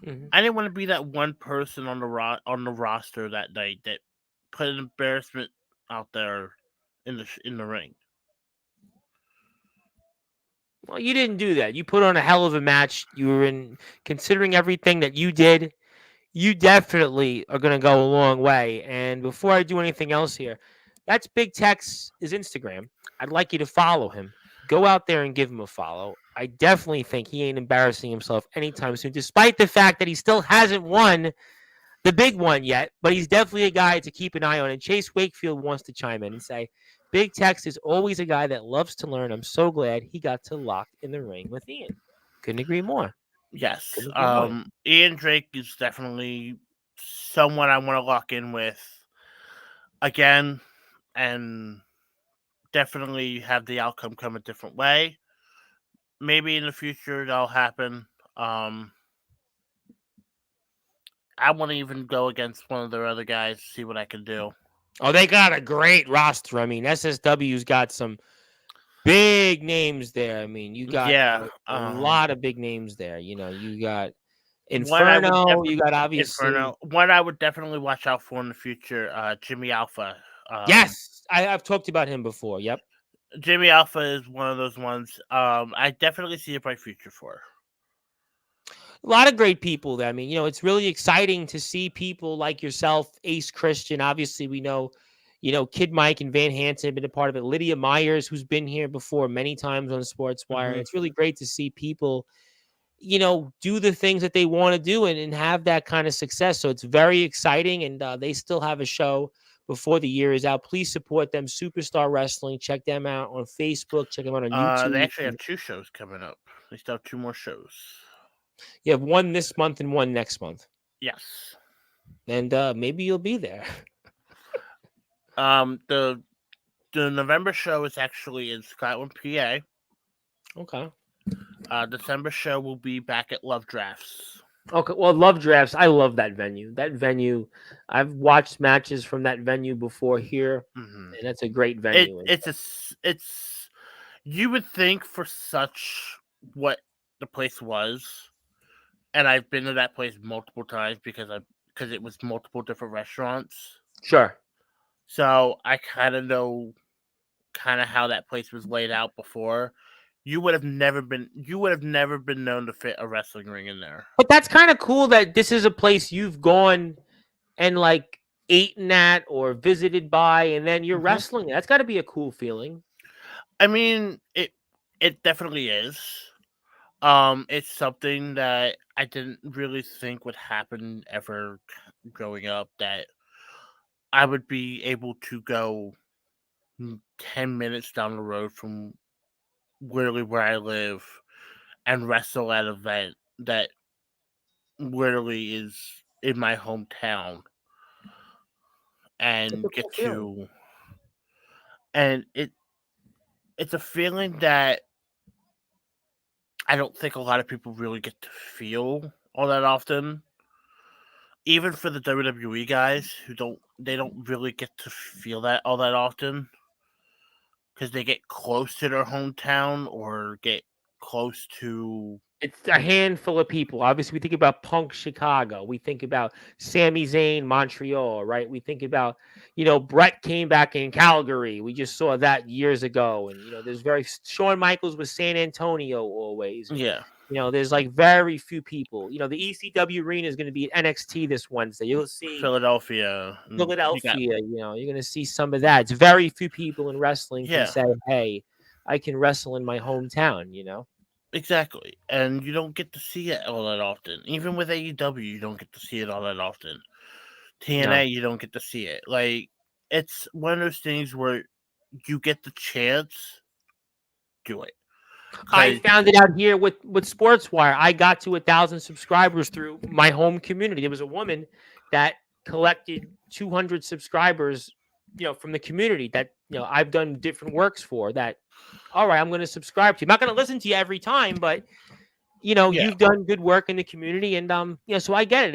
Mhm. I didn't want to be that one person on the roster that night that put an embarrassment out there in the ring. Well, you didn't do that. You put on a hell of a match. You were considering everything that you did, you definitely are going to go a long way. And before I do anything else here, that's Big Tech's his Instagram. I'd like you to follow him. Go out there and give him a follow. I definitely think he ain't embarrassing himself anytime soon, despite the fact that he still hasn't won the big one yet. But he's definitely a guy to keep an eye on. And Chase Wakefield wants to chime in and say, Big Tex is always a guy that loves to learn. I'm so glad he got to lock in the ring with Ian. Couldn't agree more. Yes. Ian Drake is definitely someone I want to lock in with again, and definitely have the outcome come a different way. Maybe in the future that'll happen. I want to even go against one of their other guys, see what I can do. Oh, they got a great roster. I mean, SSW's got some big names there. I mean, you got a lot of big names there. You got Inferno. You got obviously Inferno. One I would definitely watch out for in the future. Jimmy Alpha. Yes, I've talked about him before. Yep. Jimmy Alpha is one of those ones. I definitely see a bright future for. A lot of great people there. I mean, it's really exciting to see people like yourself, Ace Christian. Obviously, we know, Kid Mike and Van Hansen have been a part of it. Lydia Myers, who's been here before many times on Sportswire. It's really great to see people, do the things that they want to do and have that kind of success. So it's very exciting. And they still have a show before the year is out. Please support them. Superstar Wrestling. Check them out on Facebook. Check them out on YouTube. They actually have 2 shows coming up. They still have 2 more shows. You have one this month and one next month. Yes. And maybe you'll be there. The November show is actually in Scotland, PA. Okay. December show will be back at Love Drafts. Okay. Well, Love Drafts, I love that venue. That venue, I've watched matches from that venue before here, and that's a great venue. It's you would think for such what the place was, and I've been to that place multiple times because it was multiple different restaurants. Sure. So I kind of know how that place was laid out before. You would have never been known to fit a wrestling ring in there. But that's kind of cool that this is a place you've gone and like eaten at or visited by, and then you're wrestling. That's got to be a cool feeling. I mean, it definitely is. It's something that I didn't really think would happen ever growing up, that I would be able to go 10 minutes down the road from literally where I live and wrestle at an event that literally is in my hometown and get to, and it's a feeling that I don't think a lot of people really get to feel all that often. Even for the WWE guys who don't really get to feel that all that often, because they get close to their hometown or get close to. It's a handful of people. Obviously, we think about Punk Chicago. We think about Sami Zayn Montreal, right? We think about, Brett came back in Calgary. We just saw that years ago. And, there's Shawn Michaels with San Antonio always. Yeah. There's like very few people. The ECW arena is going to be at NXT this Wednesday. You'll see Philadelphia. You're going to see some of that. It's very few people in wrestling can say, hey, I can wrestle in my hometown, Exactly. And you don't get to see it all that often. Even with AEW, you don't get to see it all that often. TNA, you don't get to see it. Like, it's one of those things where you get the chance, do it. I found it out here with Sportswire. I got to 1,000 subscribers through my home community. There was a woman that collected 200 subscribers, from the community that I've done different works for. That, all right, I'm going to subscribe to you. I'm not going to listen to you every time, but you've done good work in the community, and so I get it.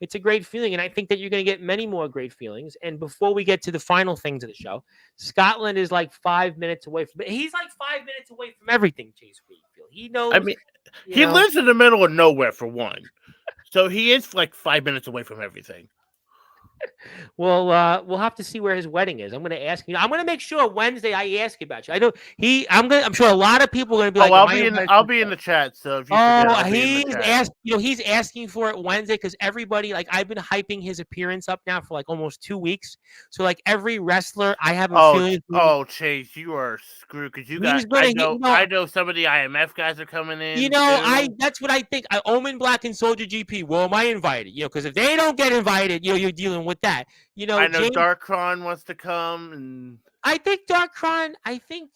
It's a great feeling, and I think that you're going to get many more great feelings. And before we get to the final things of the show, Scotland is like 5 minutes away from. He's like 5 minutes away from everything. Chase Wakefield. He knows. I mean, he lives in the middle of nowhere for one, so he is like 5 minutes away from everything. Well, we'll have to see where his wedding is. I'm going to ask you. I'm going to make sure Wednesday I ask you about you. I know I'm sure a lot of people are going to be like, I'll be in the chat. So if you forget, he's asking for it Wednesday because everybody, like, I've been hyping his appearance up now for like almost 2 weeks. So like every wrestler, I have a feeling. Oh, Chase, you are screwed because I know some of the IMF guys are coming in. That's what I think. Omen Black and Soldier GP. Well, am I invited? Because if they don't get invited, you're dealing with that. I know Darkron wants to come, and I think Darkron. I think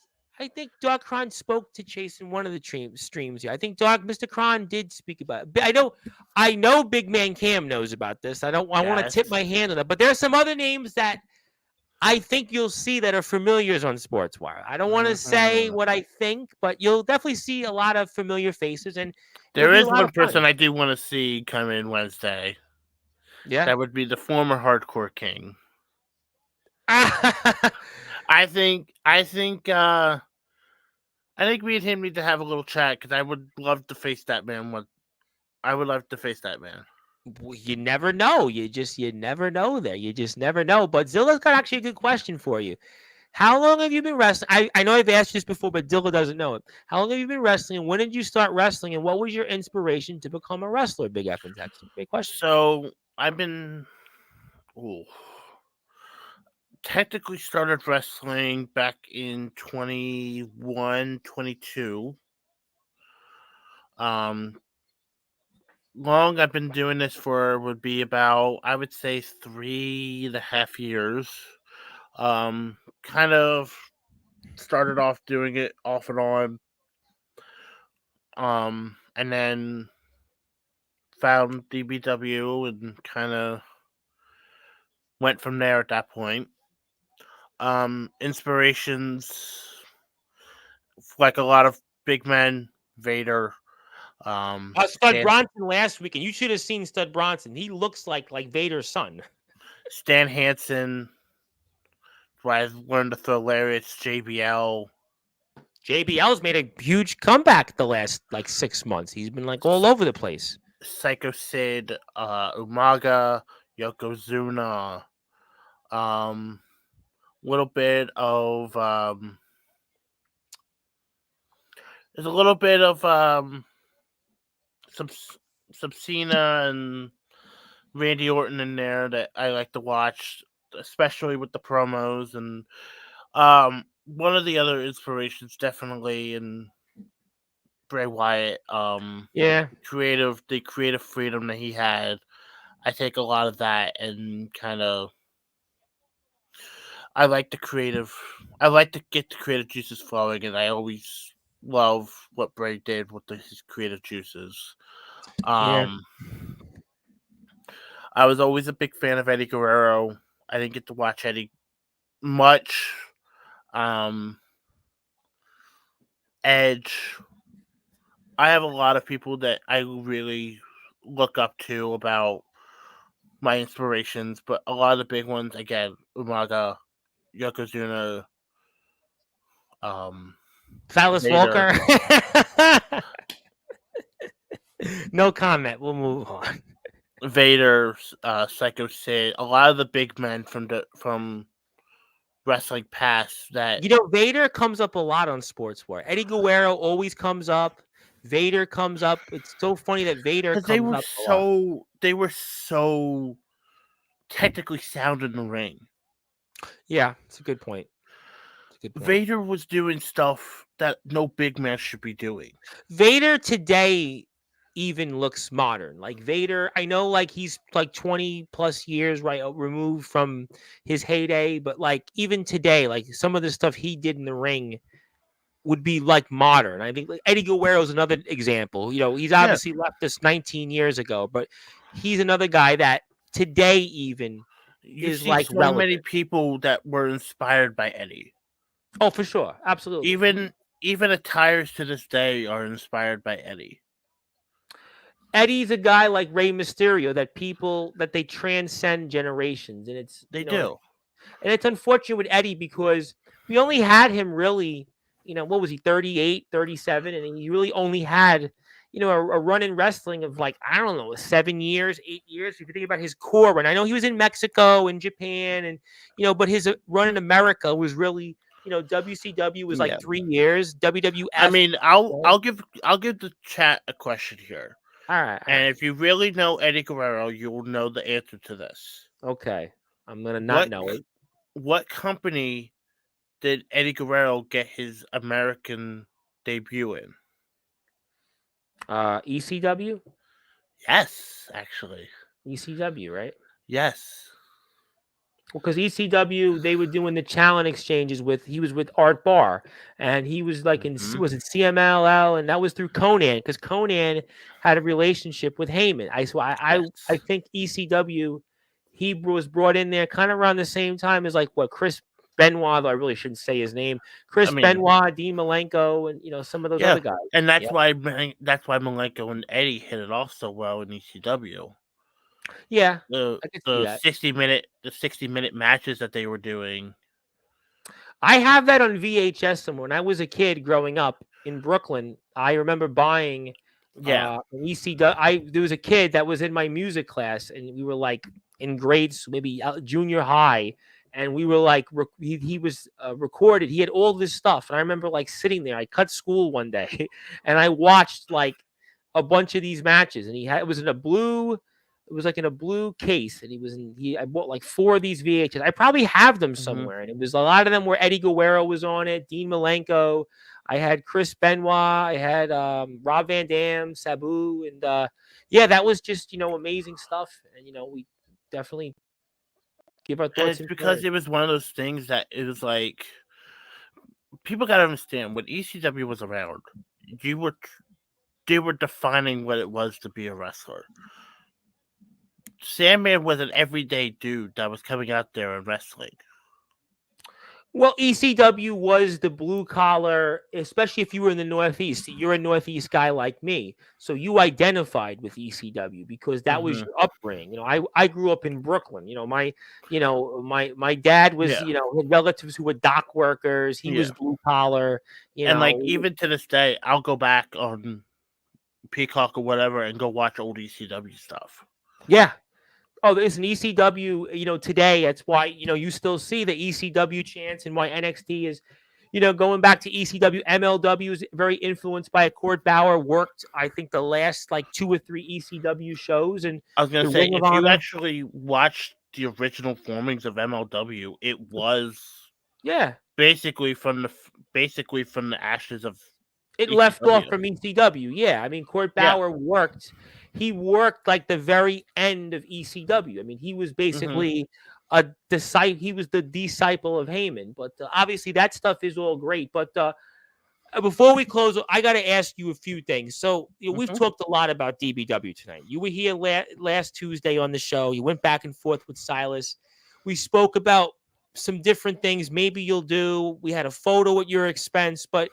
Darkron spoke to Chase in one of the streams. Yeah, I think Mr. Kron did speak about it. I know Big Man Cam knows about this. I want to tip my hand on it, but there's some other names that I think you'll see that are familiars on Sportswire. I don't want to say what I think, but you'll definitely see a lot of familiar faces. And there is one person I do want to see come in Wednesday. Yeah, that would be the former Hardcore King. I think me and him need to have a little chat because I would love to face that man. I would love to face that man. Well, you never know. You never know there. You just never know. But Zilla's got actually a good question for you. How long have you been wrestling? I know I've asked you this before, but Dilla doesn't know it. How long have you been wrestling? When did you start wrestling? And what was your inspiration to become a wrestler? Big F and Texas. Great question. So I've been technically started wrestling back in 21, 22. Long I've been doing this for would be about, I would say, 3.5 years. Kind of started off doing it off and on. And then found DBW and kind of went from there at that point. Inspirations, like a lot of big men, Vader. Stud Bronson last week, and you should have seen Stud Bronson. He looks like Vader's son. Stan Hansen, who I've learned to throw lariats. JBL's made a huge comeback the last 6 months. He's been all over the place. Psycho Sid, Umaga, Yokozuna, little bit of there's a little bit of some Cena and Randy Orton in there that I like to watch, especially with the promos. And one of the other inspirations definitely in Bray Wyatt, the creative freedom that he had. I take a lot of that and kind of I like to get the creative juices flowing, and I always love what Bray did with his creative juices. I was always a big fan of Eddie Guerrero. I didn't get to watch Eddie much. Edge. I have a lot of people that I really look up to about my inspirations, but a lot of the big ones, again, Umaga, Yokozuna, Silas Vader. Walker. No comment. We'll move on. Vader, Psycho Sid, a lot of the big men from wrestling past that. Vader comes up a lot on Sportswire. Eddie Guerrero always comes up. Vader comes up. It's so funny that Vader comes up. They were so technically sound in the ring. Yeah, it's a good point. Vader was doing stuff that no big man should be doing. Vader today, even looks modern. Like Vader, I know like he's like 20 plus years removed from his heyday, but like even today, like some of the stuff he did in the ring would be like modern. I think like Eddie Guerrero is another example. He's obviously left us 19 years ago, but he's another guy that today even You is see like so relevant. many people that were inspired by Eddie. Oh, for sure. Absolutely. Even attires to this day are inspired by Eddie. Eddie's a guy like Rey Mysterio that they transcend generations, and it's They do. And it's unfortunate with Eddie because we only had him really, what was he, 38, 37, and he really only had, a run in wrestling of like, I don't know, 7 years, 8 years. If you think about his core run, I know he was in Mexico and Japan, and but his run in America was really, WCW was like 3 years. WWF. I mean, I'll give the chat a question here. All right. And if you really know Eddie Guerrero, you will know the answer to this. Okay. I'm going to not know it. What company did Eddie Guerrero get his American debut in? ECW? Yes, actually. ECW, right? Yes. Well, because ECW, they were doing the challenge exchanges he was with Art Barr, and he was like was it CMLL, and that was through Conan, because Conan had a relationship with Heyman. I think ECW, he was brought in there kind of around the same time as like Chris Benoit, though I really shouldn't say his name. Benoit, Dean Malenko, and some of those other guys. And that's why Malenko and Eddie hit it off so well in ECW. Yeah, the 60-minute matches that they were doing. I have that on VHS somewhere. When I was a kid growing up in Brooklyn, I remember buying an ECW. There was a kid that was in my music class, and we were like in grades, maybe junior high, and we were like, he was recorded. He had all this stuff, and I remember like sitting there. I cut school one day, and I watched like a bunch of these matches, and it was in a blue. It was like in a blue case, and I bought like 4 of these VHS. I probably have them somewhere, and it was a lot of them where Eddie Guerrero was on it, Dean Malenko. I had Chris Benoit, I had Rob Van Dam, Sabu, and that was just amazing stuff. And we definitely give our thoughts. And it's because it was one of those things that it was like people got to understand when ECW was around, they were defining what it was to be a wrestler. Sandman was an everyday dude that was coming out there and wrestling. Well, ECW was the blue collar, especially if you were in the Northeast. You're a Northeast guy like me, so you identified with ECW because that was your upbringing. I grew up in Brooklyn. My dad was had relatives who were dock workers. He was blue collar. And like even to this day, I'll go back on Peacock or whatever and go watch old ECW stuff. Yeah. Oh, there's an ECW, today. That's why, you still see the ECW chants, and why NXT is, going back to ECW. MLW is very influenced by Court Bauer, worked, I think, the last like 2 or 3 ECW shows. And I was going to say, if you actually watched the original formings of MLW, it was basically from the ashes of it left off from ECW. Yeah, I mean, Court Bauer worked. He worked like the very end of ECW. I mean, he was basically a disciple. He was the disciple of Heyman. But obviously, that stuff is all great. But before we close, I got to ask you a few things. So we've talked a lot about DBW tonight. You were here last Tuesday on the show. You went back and forth with Silas. We spoke about some different things maybe you'll do. We had a photo at your expense. But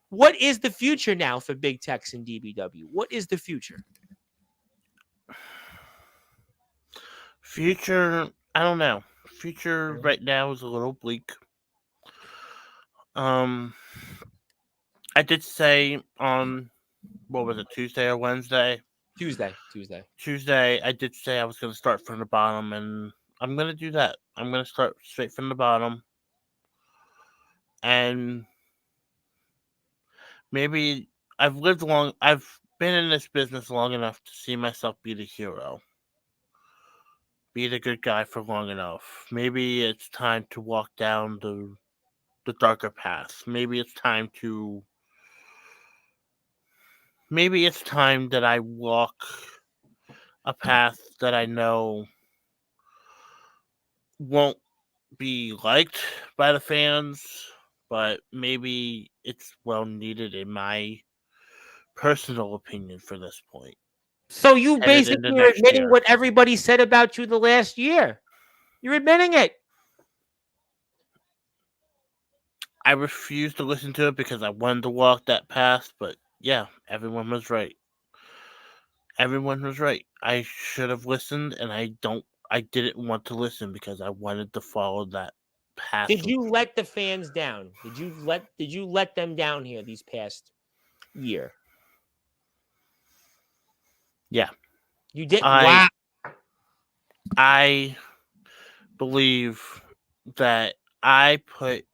what is the future now for Big Tex and DBW? What is the future? Future, I don't know. Future right now is a little bleak. I did say on, what was it, Tuesday or Wednesday? Tuesday. Tuesday, I did say I was going to start from the bottom, and I'm going to do that. I'm going to start straight from the bottom. And maybe I've been in this business long enough to see myself be the hero. Be the good guy for long enough. Maybe it's time to walk down the darker path. Maybe it's time to maybe it's time that I walk a path that I know won't be liked by the fans, but maybe it's well needed in my personal opinion for this point. So you Headed into basically are next admitting year. what everybody said about you the last year. You're admitting it. I refused to listen to it because I wanted to walk that path, but yeah, everyone was right. Everyone was right. I should have listened, and I didn't want to listen because I wanted to follow that path. Did you let the fans down? Did you let them down here these past year? Yeah. You did. I Wow. I believe that I put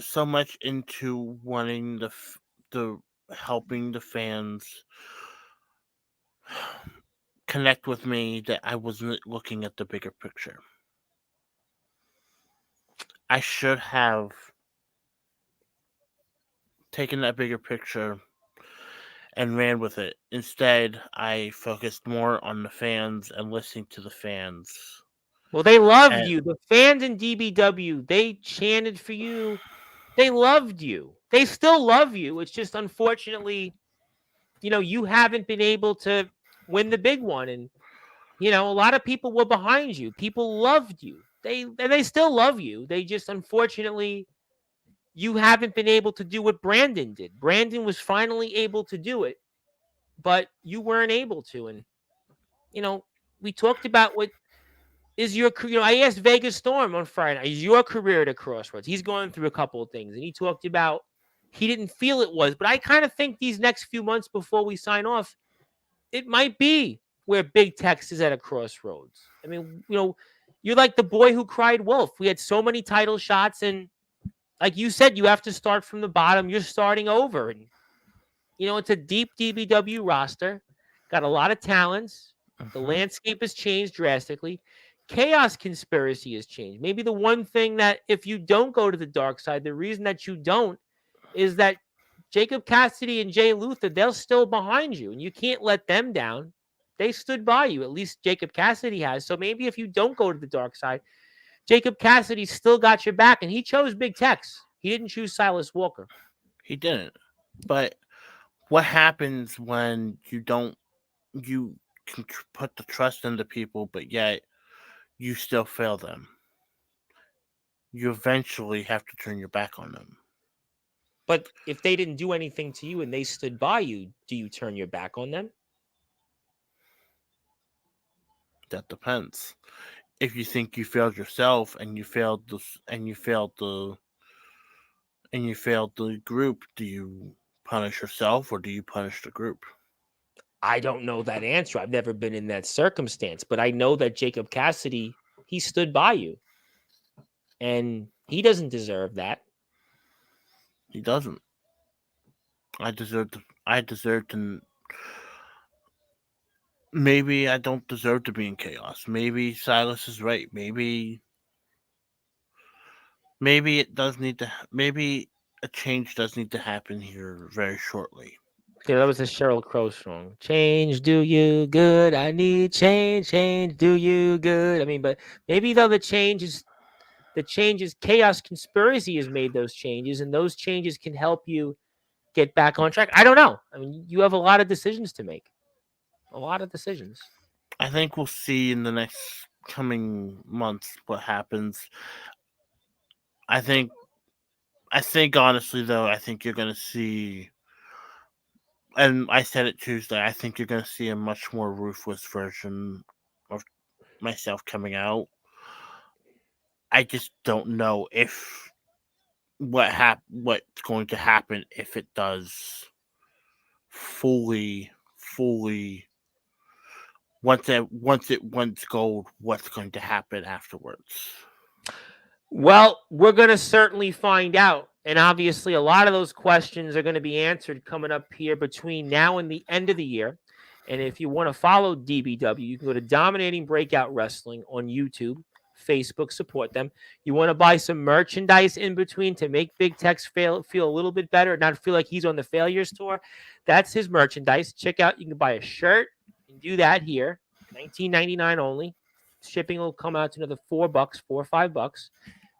so much into wanting the helping the fans connect with me that I wasn't looking at the bigger picture. I should have taken that bigger picture and ran with it. Instead, I focused more on the fans and listening to the fans. Well, they loved And you. The fans in DBW, they chanted for you. They loved you. They still love you. It's just unfortunately, you haven't been able to win the big one. And, a lot of people were behind you. People loved you. They still love you. They just unfortunately, you haven't been able to do what Brandon did. Brandon was finally able to do it, but you weren't able to. And, we talked about what is your career. I asked Vegas Storm on Friday night, is your career at a crossroads? He's going through a couple of things, and he talked about he didn't feel it was. But I kind of think these next few months before we sign off, it might be where Big Tex is at a crossroads. I mean, you're like the boy who cried wolf. We had so many title shots, and like you said, you have to start from the bottom. You're starting over. And, it's a deep DBW roster, got a lot of talents. The landscape has changed drastically. Chaos Conspiracy has changed. Maybe the one thing that if you don't go to the dark side, the reason that you don't is that Jacob Cassidy and Jay Luther, they're still behind you, and you can't let them down. They stood by you. At least Jacob Cassidy has. So maybe if you don't go to the dark side, Jacob Cassidy still got your back, and he chose Big Tex. He didn't choose Silas Walker. He didn't. But what happens when you can put the trust into people, but yet you still fail them? You eventually have to turn your back on them. But if they didn't do anything to you and they stood by you, do you turn your back on them? That depends. If you think you failed yourself and you failed the group, do you punish yourself or do you punish the group? I don't know that answer. I've never been in that circumstance, but I know that Jacob Cassidy, he stood by you. And he doesn't deserve that. He doesn't. I deserve to maybe I don't deserve to be in chaos. Maybe Silas is right. Maybe it does need to. Maybe a change does need to happen here very shortly. Yeah, that was a Sheryl Crow song. Change, do you good? I need change. Change, do you good? I mean, but maybe though the changes, Chaos Conspiracy has made those changes, and those changes can help you get back on track. I don't know. I mean, you have a lot of decisions to make. A lot of decisions. I think we'll see in the next coming months what happens. I think honestly though, I think you're gonna see, and I said it Tuesday, I think you're gonna see a much more ruthless version of myself coming out. I just don't know if what's going to happen if it does fully once it went gold, what's going to happen afterwards. Well, we're going to certainly find out. And obviously, a lot of those questions are going to be answered coming up here between now and the end of the year. And if you want to follow DBW, you can go to Dominating Breakout Wrestling on YouTube. Facebook, support them. You want to buy some merchandise in between to make Big Tex feel a little bit better, not feel like he's on the failures tour. That's his merchandise. Check out, you can buy a shirt and do that here. $19.99 only. Shipping will come out to another $4, $4 or $5.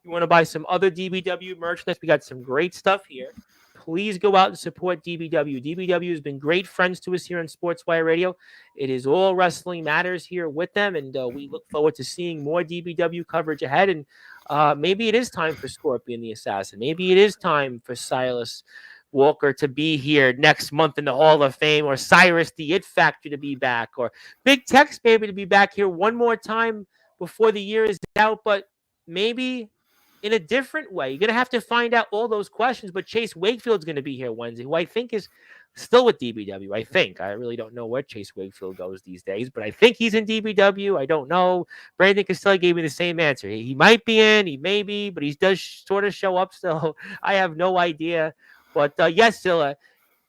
You want to buy some other DBW merchandise? We got some great stuff here. Please go out and support DBW. DBW has been great friends to us here on Sportswire Radio. It is all Wrestling Matters here with them, and we look forward to seeing more DBW coverage ahead. And maybe it is time for Scorpion the Assassin. Maybe it is time for Silas Walker to be here next month in the Hall of Fame, or Cyrus the It Factor to be back, or Big Tex maybe to be back here one more time before the year is out, but maybe in a different way. You're going to have to find out all those questions, but Chase Wakefield's going to be here Wednesday, who I think is still with DBW. I think. I really don't know where Chase Wakefield goes these days, but I think he's in DBW. I don't know. Brandon Costelli gave me the same answer. He might be in, he may be, but he does sort of show up still. I have no idea. But yes, Zilla,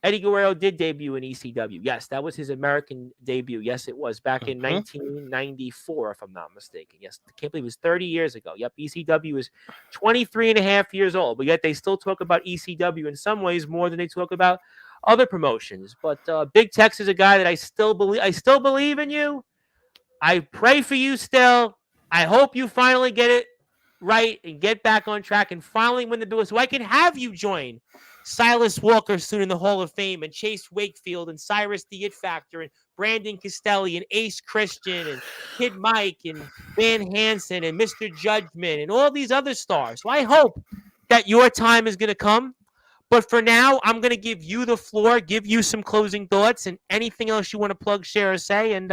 Eddie Guerrero did debut in ECW. Yes, that was his American debut. Yes, it was back in 1994, if I'm not mistaken. Yes, I can't believe it was 30 years ago. Yep, ECW is 23 and a half years old, but yet they still talk about ECW in some ways more than they talk about other promotions. But Big Tex is a guy that I still believe in you. I pray for you still. I hope you finally get it right and get back on track and finally win the bill so I can have you join Silas Walker soon in the Hall of Fame, and Chase Wakefield and Cyrus the It Factor and Brandon Costelli and Ace Christian and Kid Mike and Van Hansen and Mr. Judgment and all these other stars. So I hope that your time is going to come. But for now, I'm going to give you the floor, give you some closing thoughts and anything else you want to plug, share, or say. And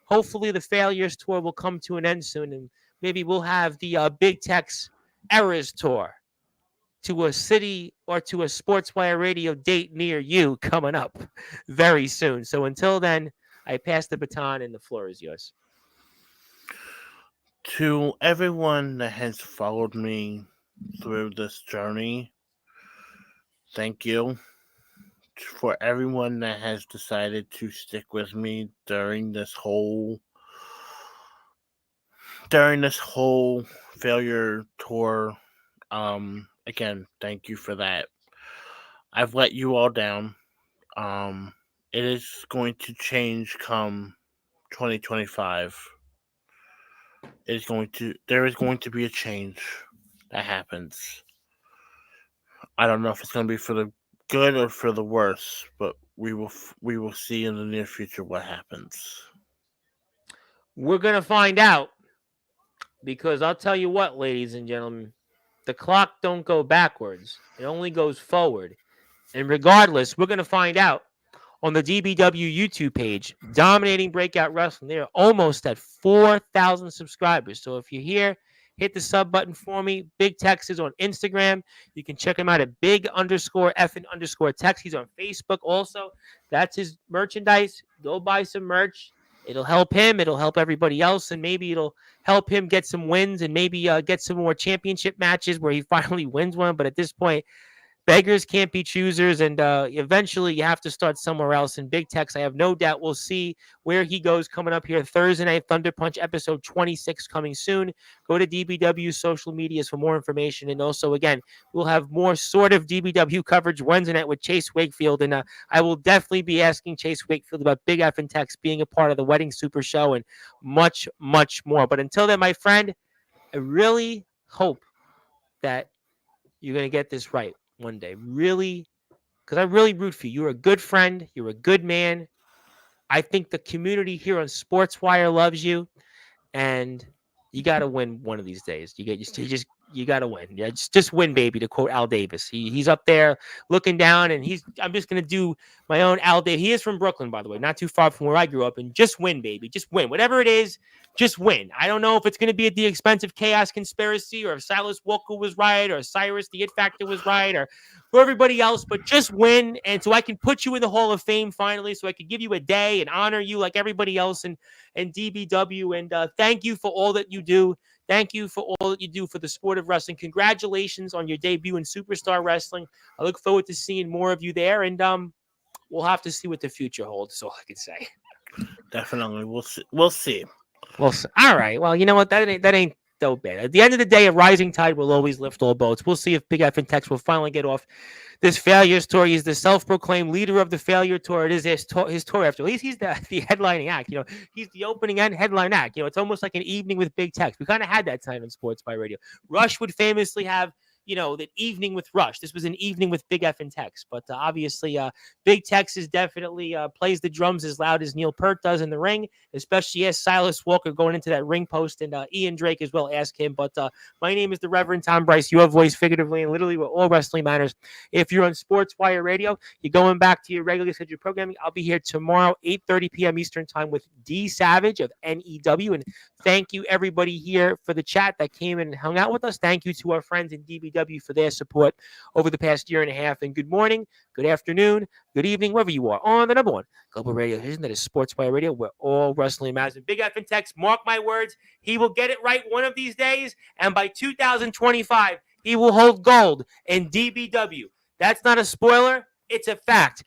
hopefully the Failures Tour will come to an end soon. And maybe we'll have the Big Tex Errors Tour to a city or to a Sportswire Radio date near you coming up very soon. So until then, I pass the baton and the floor is yours. To everyone that has followed me through this journey, thank you. For everyone that has decided to stick with me during this whole failure tour, again, thank you for that. I've let you all down. It is going to change come 2025. There is going to be a change that happens. I don't know if it's going to be for the good or for the worse, but we will see in the near future what happens. We're going to find out, because I'll tell you what, ladies and gentlemen, the clock don't go backwards. It only goes forward. And regardless, we're going to find out on the DBW YouTube page, Dominating Breakout Wrestling. They're almost at 4,000 subscribers. So if you're here, hit the sub button for me. Big Tex is on Instagram. You can check him out at big_effing_tex. He's on Facebook also. That's his merchandise. Go buy some merch. It'll help him. It'll help everybody else. And maybe it'll help him get some wins and maybe get some more championship matches where he finally wins one. But at this point, beggars can't be choosers, and eventually you have to start somewhere else. And Big Tex, I have no doubt we'll see where he goes coming up here Thursday night. Thunder Punch episode 26 coming soon. Go to DBW's social medias for more information. And also, again, we'll have more sort of DBW coverage Wednesday night with Chase Wakefield. And I will definitely be asking Chase Wakefield about Big F and Tex being a part of the Wedding Super Show and much, much more. But until then, my friend, I really hope that you're going to get this right one day, really, because I really root for you. You're a good friend. You're a good man. I think the community here on Sportswire loves you, and you got to win one of these days. You got to win. Yeah, just win, baby. To quote Al Davis, he's up there looking down, and I'm just gonna do my own Al Davis. He is from Brooklyn, by the way, not too far from where I grew up. And just win, baby. Just win. Whatever it is, just win. I don't know if it's gonna be at the expense of Chaos Conspiracy, or if Silas Walker was right, or Cyrus the It Factor was right, or for everybody else. But just win, and so I can put you in the Hall of Fame finally, so I can give you a day and honor you like everybody else in DBW. And thank you for all that you do. Thank you for all that you do for the sport of wrestling. Congratulations on your debut in Superstar Wrestling. I look forward to seeing more of you there, and we'll have to see what the future holds. That's all I can say. Definitely, we'll see. All right. Well, you know what? That ain't so bad. At the end of the day, a rising tide will always lift all boats. We'll see if Big F and Tex will finally get off this failure story. He's the self-proclaimed leader of the failure tour. It is his tour after. At least he's the headlining act. He's the opening and headline act. It's almost like an evening with Big Tex. We kind of had that tonight on Sportzwire Radio. Rush would famously have that evening with Rush. This was an evening with Big F and Tex. But obviously, Big Tex is definitely plays the drums as loud as Neil Peart does in the ring, especially as Silas Walker going into that ring post, and Ian Drake as well. Ask him. But my name is the Reverend Tom Bryce, your voice figuratively and literally where all wrestling matters. If you're on Sportswire Radio, you're going back to your regularly scheduled programming. I'll be here tomorrow, 8:30 p.m. Eastern Time with D Savage of NEW. And thank you, everybody here, for the chat that came and hung out with us. Thank you to our friends in DBW for their support over the past year and a half. And good morning, good afternoon, good evening, wherever you are on the number one global radio station that is Sportswire Radio, where all wrestling matters. And Big F and Tex, mark my words, he will get it right one of these days, and by 2025, he will hold gold in DBW. That's not a spoiler, it's a fact.